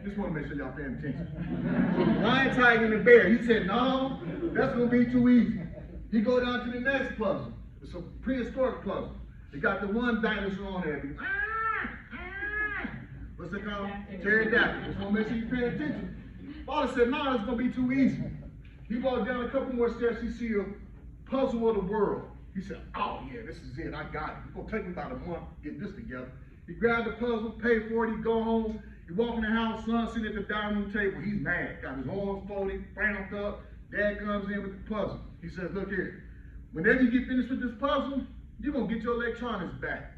Just want to make sure y'all paying attention. So the lion, tiger, and the bear. He said, no, that's going to be too easy. He go down to the next puzzle. It's a prehistoric puzzle. It got the one dinosaur on there. What's it called? Pterodactyl. Just want to make sure you're paying attention. Father said, no, it's going to be too easy. He walked down a couple more steps. He see a puzzle of the world. He said, oh yeah, this is it. I got it. It's going to take me about a month to get this together. He grabbed the puzzle, paid for it, he go home. He walk in the house, son sitting at the dining room table. He's mad. Got his arms folded, framed up. Dad comes in with the puzzle. He says, look here. Whenever you get finished with this puzzle, you're going to get your electronics back.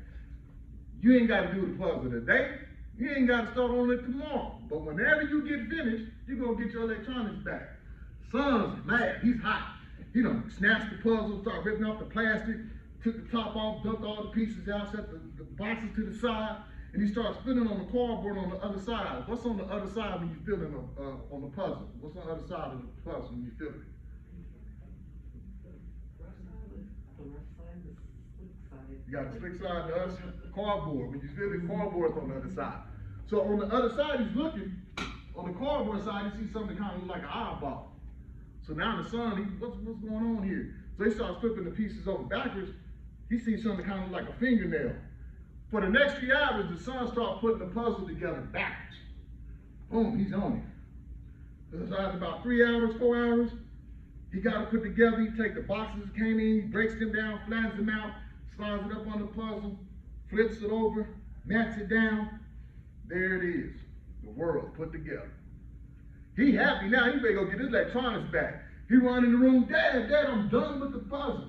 You ain't got to do the puzzle today. You ain't got to start on it tomorrow. But whenever you get finished, you're going to get your electronics back. Son's mad. He's hot. He done snatched the puzzle, started ripping off the plastic, took the top off, dumped all the pieces out, set the boxes to the side, and he starts spinning on the cardboard on the other side. What's on the other side when you're filling on the puzzle? What's on the other side of the puzzle when you fill it? You got the slick side, the other cardboard. When you fill it, cardboard's on the other side. So on the other side, he's looking. On the cardboard side, he sees something kind of like an eyeball. So now the son, what's going on here? So he starts flipping the pieces over backwards. He sees something kind of like a fingernail. For the next 3 hours, the son starts putting the puzzle together backwards. Boom, he's on it. So after about 3 hours, 4 hours, he got it put together. He takes the boxes that came in, he breaks them down, flattens them out, slides it up on the puzzle, flips it over, mats it down. There it is, the world put together. He happy now, he better go get his electronics back. He run in the room, Dad, I'm done with the puzzle.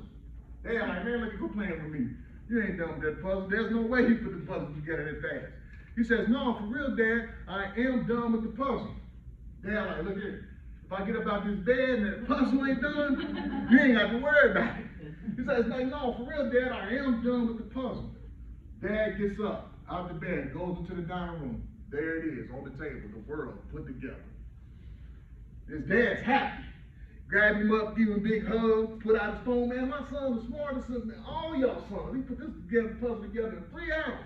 Dad, like, man, look, you playing with me. You ain't done with that puzzle. There's no way you put the puzzle together that fast. He says, no, for real, Dad, I am done with the puzzle. Dad, like, look here, if I get up out this bed and that puzzle ain't done, you ain't got to worry about it. He says, no, for real, Dad, I am done with the puzzle. Dad gets up out the bed, goes into the dining room. There it is, on the table, the world put together. His dad's happy. Grab him up, give him a big hug, put out his phone, man, my son the smartest son than all y'all sons. He put this puzzle together in 3 hours.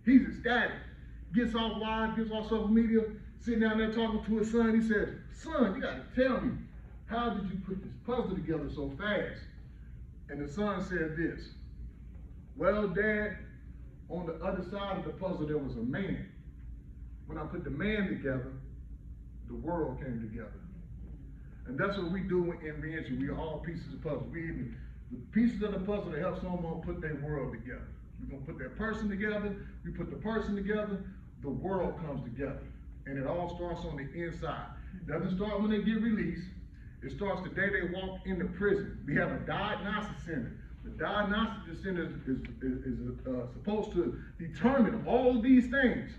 He's ecstatic. Gets off live, gets off social media, sitting down there talking to his son. He says, son, you gotta tell me, how did you put this puzzle together so fast? And the son said this, well, Dad, on the other side of the puzzle, there was a man. When I put the man together, the world came together. And that's what we do in reentry. We are all pieces of puzzle. The pieces of the puzzle that help someone put their world together. We're gonna put that person together, we put the person together, the world comes together. And it all starts on the inside. It doesn't start when they get released. It starts the day they walk into prison. We have a diagnostic center. The diagnostic center is supposed to determine all these things.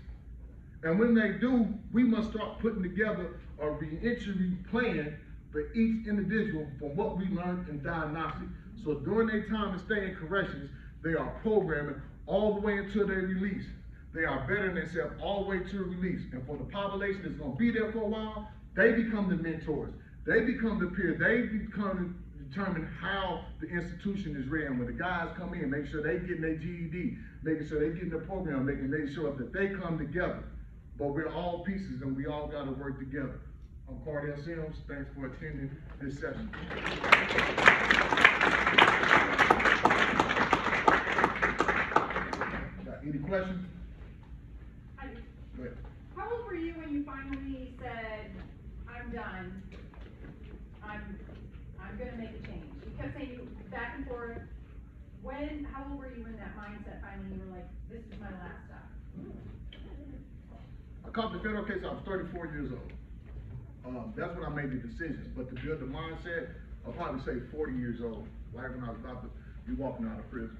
And when they do, we must start putting together a reentry plan for each individual from what we learned in diagnostic. So during their time to stay in corrections, they are programming all the way until they release. They are bettering themselves all the way to release. And for the population that's gonna be there for a while, they become the mentors. They become the peers. They become determine how the institution is ran. When the guys come in, make sure they getting their GED, making sure they getting the program, making sure that they come together. But we're all pieces and we all gotta work together. I'm Kardell Sims, thanks for attending this session. Any questions? I do. Go ahead. How old were you when you finally said, I'm done? I'm gonna make a change? You kept saying you back and forth. How old were you when that mindset finally you were like, this is my last stop? I caught the federal case, I was 34 years old. That's when I made the decision, but to build the mindset, I'll probably say 40 years old, right when I was about to be walking out of prison.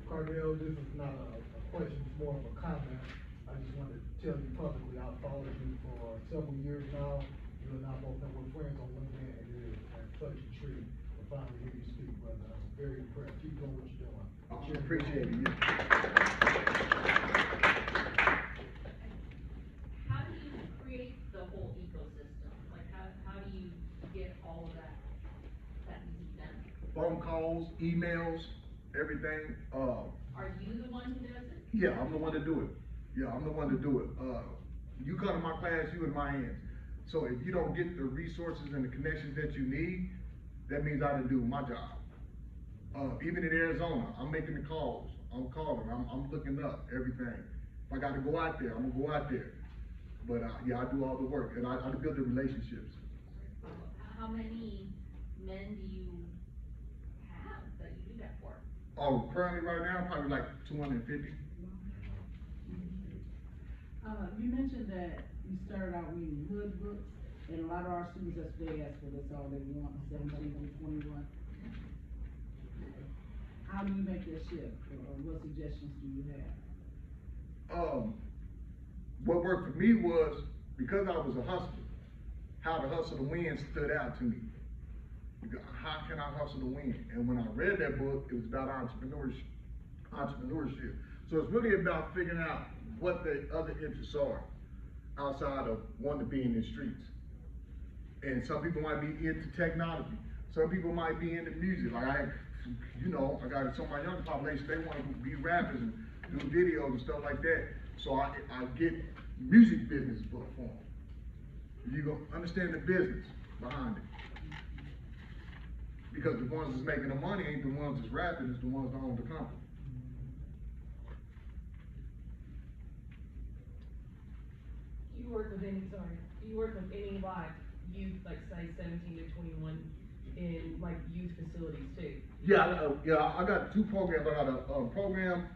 Kardell, this is not a question, it's more of a comment. I just wanted to tell you publicly, I've followed you for several years now. You and I both know we're friends on LinkedIn, and it is such a treat to finally hear you speak, brother. I'm very impressed. Keep doing what you're doing. I appreciate it. How do you create the whole ecosystem? Like, how do you get all of that easy done? Phone calls, emails, everything. Are you the one who does it? Yeah, I'm the one to do it. Yeah, I'm the one to do it. You come to my class, you in my hands. So if you don't get the resources and the connections that you need, that means I didn't do my job. Even in Arizona, I'm making the calls, I'm calling, I'm looking up everything. If I gotta go out there, I'm gonna go out there. But yeah, I do all the work, and I build the relationships. How many men do you have that you do that for? Oh, currently right now, probably like 250. You mentioned that you started out reading hood books, and a lot of our students that's they ask for this all they want, 17 through 21. How do you make that shift, or what suggestions do you have? What worked for me was, because I was a hustler, how to hustle to win stood out to me. Because how can I hustle to win? And when I read that book, it was about entrepreneurship. So it's really about figuring out what the other interests are outside of wanting to be in the streets. And some people might be into technology. Some people might be into music. Like I got some of my younger population, they want to be rappers and do videos and stuff like that. So I get music business book for them. You go understand the business behind it. Because the ones that's making the money ain't the ones that's rapping, it's the ones that own the company. Do you work with any like youth, like say 17 to 21 in like youth facilities too? Yeah, I got two programs. I got a program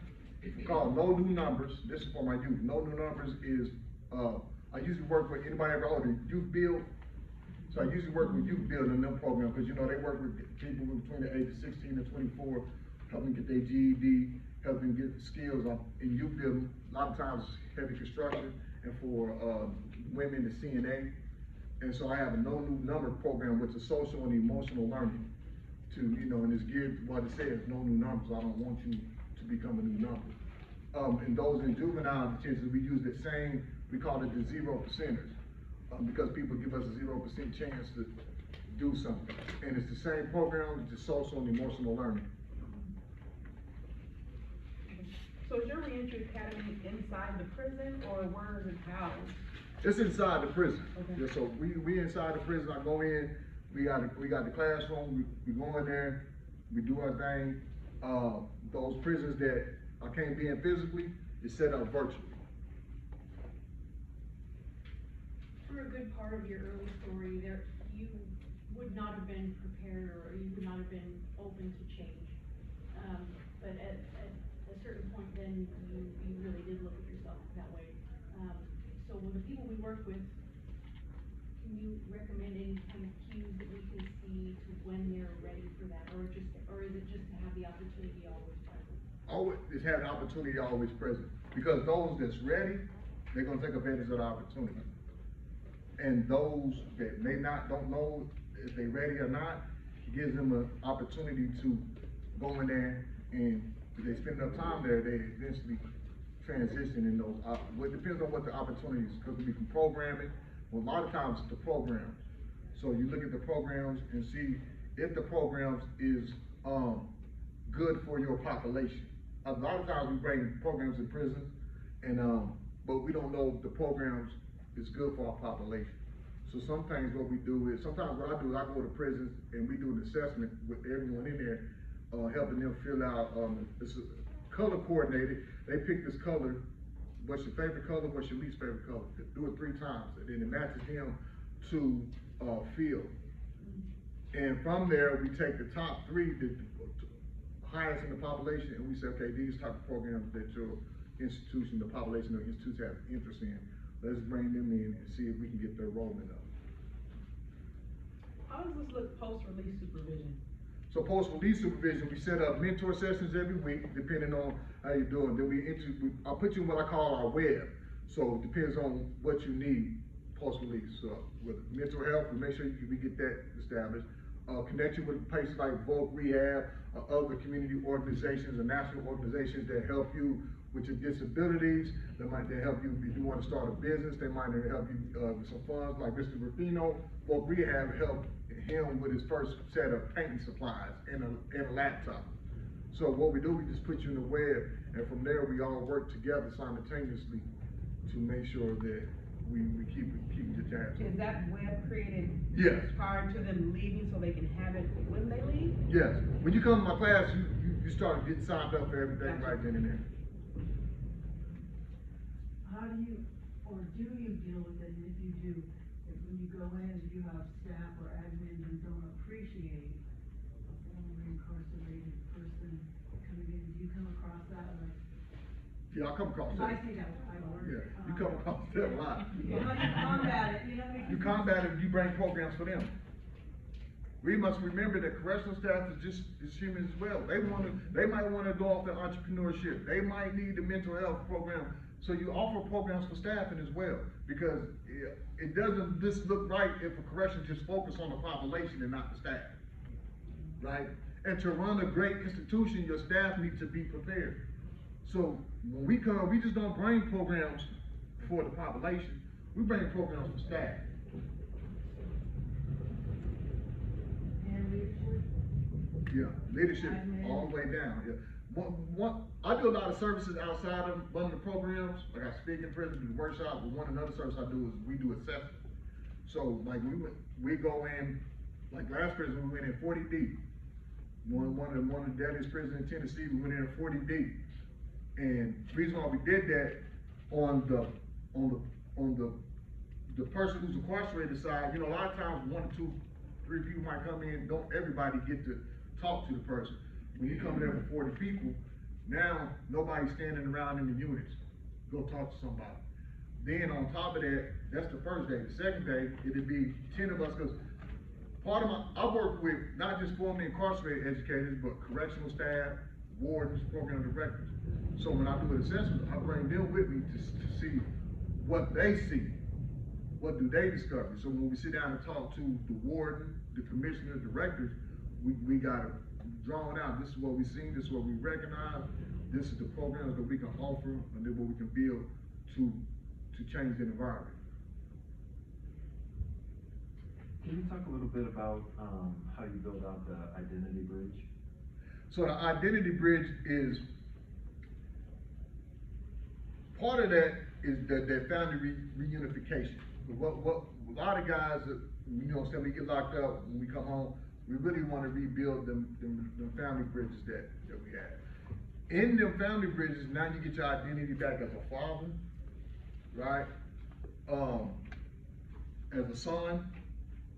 called No New Numbers. This is for my youth. No New Numbers is, I usually work with anybody ever heard of Youth Build. So I usually work with Youth Build in them programs, because they work with people between the age of 16 and 24, helping get their GED, helping get the skills up in Youth Build. A lot of times heavy construction, and for women, the CNA. And so I have a No New Number program, which is social and emotional learning. And it's geared to what it says, no new numbers. I don't want you to become a new number. And those in juvenile detention, we use the same, we call it the 0%ers. Because people give us a 0% chance to do something. And it's the same program, it's just social and emotional learning. So is your reentry academy inside the prison, or where is it housed? It's inside the prison. Okay. Yeah, so we inside the prison. I go in, we got the classroom, we go in there, we do our thing. Those prisons that I can't be in physically is set up virtually. For a good part of your early story, you would not have been prepared, or you would not have been open to change. But at a certain point, then you really did look at yourself that way. So with the people we work with, can you recommend any kind of cues that we can see to when they're ready for that, or is it just to have the opportunity always present? Always just have the opportunity always present, because those that's ready, they're gonna take advantage of the opportunity. And those that don't know if they're ready or not, it gives them an opportunity to go in there, and if they spend enough time there, they eventually transition in those. Well, it depends on what the opportunity is. Because we can programming, Well, a lot of times it's the programs. So you look at the programs and see if the programs is, good for your population. A lot of times we bring programs in prison and, but we don't know if the programs is good for our population. So sometimes what we do is, sometimes what I do is I go to prisons and we do an assessment with everyone in there, helping them fill out, it's color coordinated. They pick this color, what's your favorite color, what's your least favorite color. Do it 3 times, and then it matches him to, field. And from there, we take the top 3, the highest in the population, and we say, okay, these type of programs that your institution, the population of institutes have interest in, let's bring them in and see if we can get their enrollment up. How does this look post-release supervision? So post-release supervision, we set up mentor sessions every week, depending on how you're doing. Then I'll put you in what I call our web. So it depends on what you need post-release. So with mental health, we make sure we get that established. Connect you with places like Voc Rehab, other community organizations and national organizations that help you with your disabilities. They help you if you want to start a business. They might help you with some funds, like Mr. Rufino. Voc Rehab helped him with his first set of painting supplies and a laptop. So what we do, we just put you in the web, and from there we all work together simultaneously to make sure that we keep the tabs. Is that web created? Yes. Prior to them leaving so they can have it when they leave? Yes. When you come to my class, you start getting signed up for everything right then and there. How do you, or do you deal with it, and if you do, if when you go in, if you have staff or admins who don't appreciate a formerly incarcerated person coming in, do you come across that, like? Yeah, I come across I that. see that, I work. Yeah, you come across that a lot. Well, how do you combat it, you know what I mean? You combat it, you bring programs for them. We must remember that correctional staff is just humans as well. They might wanna go off in entrepreneurship. They might need the mental health program. So you offer programs for staffing as well, because it doesn't just look right if a correction just focus on the population and not the staff, right? And to run a great institution, your staff needs to be prepared. So when we come, we just don't bring programs for the population, we bring programs for staff. And leadership? Yeah, leadership all the way down, yeah. I do a lot of services outside of running the programs, like I speak in prison, do workshops, but one another service I do is we do assessment. So like we go in, like last prison, we went in 40 deep. One of the deadliest prisons in Tennessee, we went in 40 deep. And the reason why we did that on the person who's incarcerated side, you know, a lot of times 1, 2, 3 people might come in, don't everybody get to talk to the person. When you come in there with 40 people, now nobody's standing around in the units. Go talk to somebody. Then on top of that, that's the first day. The second day, it'd be 10 of us, because part of I work with not just formerly incarcerated educators, but correctional staff, wardens, program directors. So when I do an assessment, I bring them with me to see what they see. What do they discover? So when we sit down and talk to the warden, the commissioner, directors, we gotta draw it out. This is what we've seen, this is what we recognize, this is the programs that we can offer, and then what we can build to change the environment. Can you talk a little bit about how you build out the identity bridge? So the identity bridge is, part of that is that family reunification. What a lot of guys, you know, say we get locked up, when we come home, we really want to rebuild them family bridges that we have. In them family bridges, now you get your identity back as a father, right? As a son,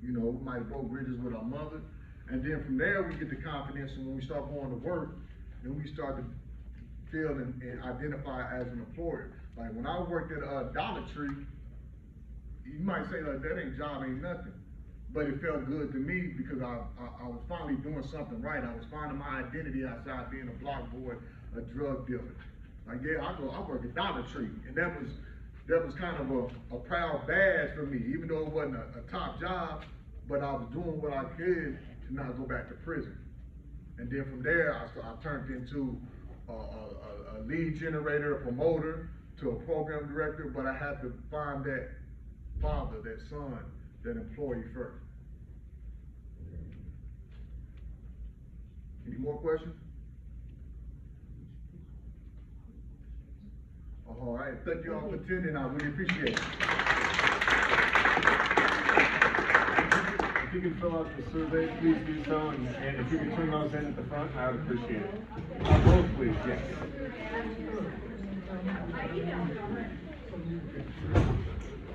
you know, we might broke bridges with our mother. And then from there, we get the confidence, and when we start going to work, then we start to feel and identify as an employer. Like when I worked at Dollar Tree, you might say like, that ain't job, ain't nothing. But it felt good to me because I was finally doing something right. I was finding my identity outside being a block boy, a drug dealer. Like, yeah, I work at Dollar Tree, and that was kind of a proud badge for me, even though it wasn't a top job, but I was doing what I could to not go back to prison. And then from there, I turned into a lead generator, a promoter, to a program director, but I had to find that father, that son, that employee first. Any more questions? All right, thank you all for attending, I really appreciate it. If you can fill out the survey, please do so, and if you can turn those in at the front, I would appreciate it. Both, please, yes.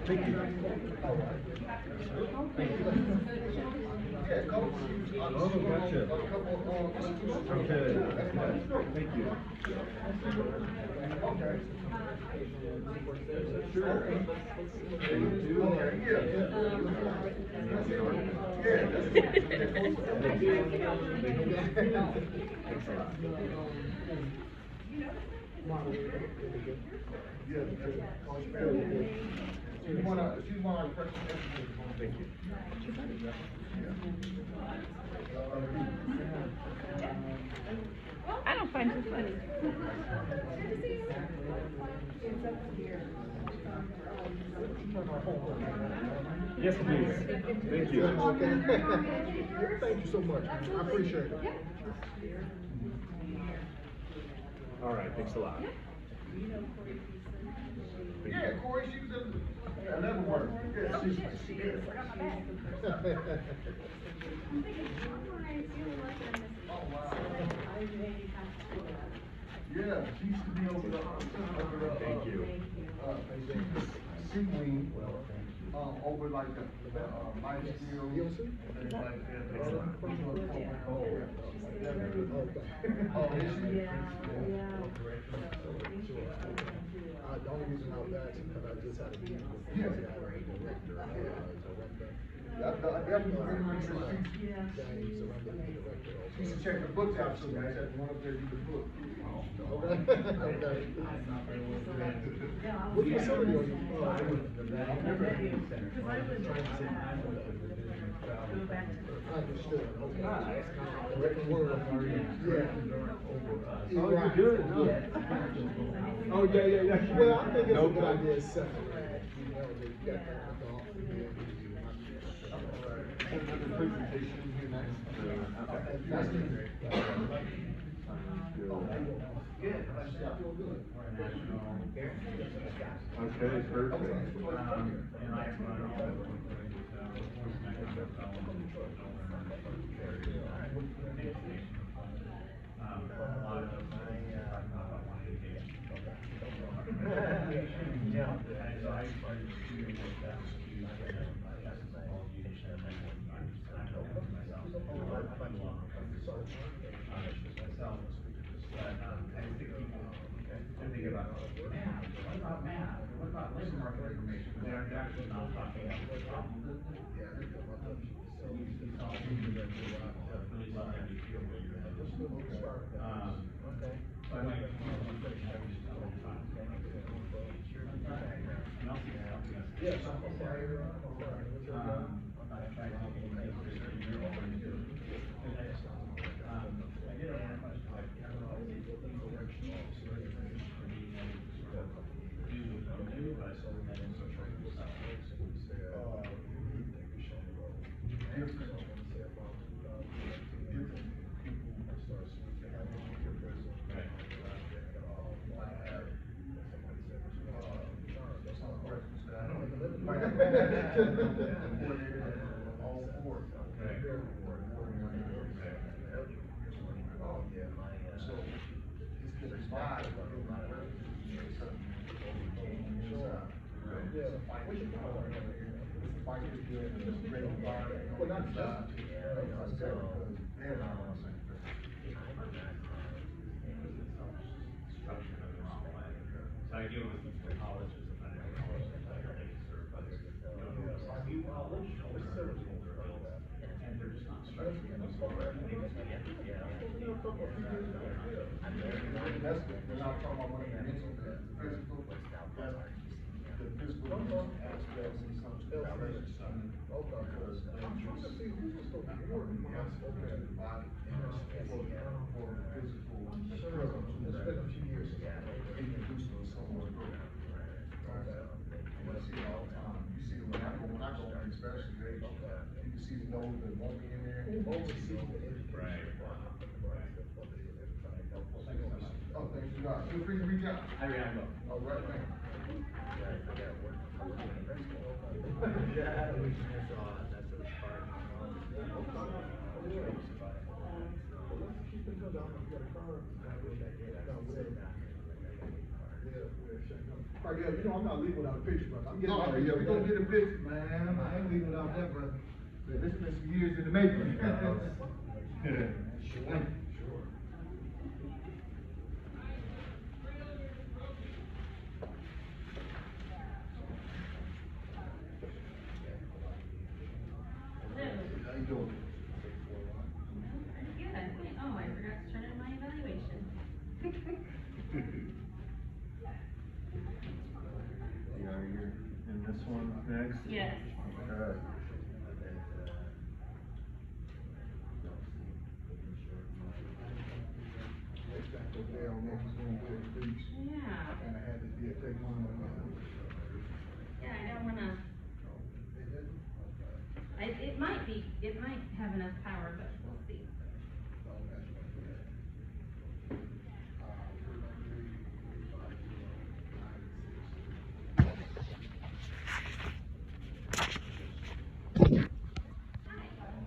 Thank you. Yeah, Coach. Oh, gotcha. Okay. Thank you. Okay. Sure. Thank you. Okay, yeah. Thanks a lot. She's one of our questions. Thank you. I don't find it funny. Yes, please. Thank you. Thank you so much, man. I appreciate it. All right, thanks a lot. Yeah, Corey, she was in 11 work. Yeah, she is. Oh, wow. Yeah, she used to be over the, Thank you. she wing, over like the, life skills. And like that. Oh, is she? The only reason I was asking, because I just had a meeting with the director. I definitely remember James Surrender, the director. she used to check the books out, so I had one up there to the book. Okay. What facility are you? Understood, okay. Written word, yeah. Oh, you're good, no. Oh, yeah. Well, I think it's a No good problem. idea, second, you know, that you got that off. Another presentation here next. Okay, perfect. What about labor market information? They're actually not talking about the problem. So I might. Yes. All four. So, it's been a slide. Well, not just. So I deal with the colleges and financial colleges that they serve, but they're college, and they're just not structured in those programs. That's, we're not talking about money, the physical aspects and some direction. Because they just. For physical. It's been a few years ago. Introduced to someone. You see it all the time. You see it when especially, you can see the nose that won't be in there. Right. Oh, thank you, God. Feel free to reach out. I mean, I know. All right, thank you. Kardell, you know, I'm not leaving without a picture, brother. I'm getting. Oh, yeah, we gonna get a picture, man. I ain't leaving without that, brother. This has been some years in the making. Sure. How you doing? Good. Oh, I forgot to turn in my evaluation. Yeah, you're in this one next? Yes. Okay. Next time over there on Yankees going to the beach. Yeah. And I had to take mine on my own. Yeah, I don't wanna, it might have enough power, but we'll see.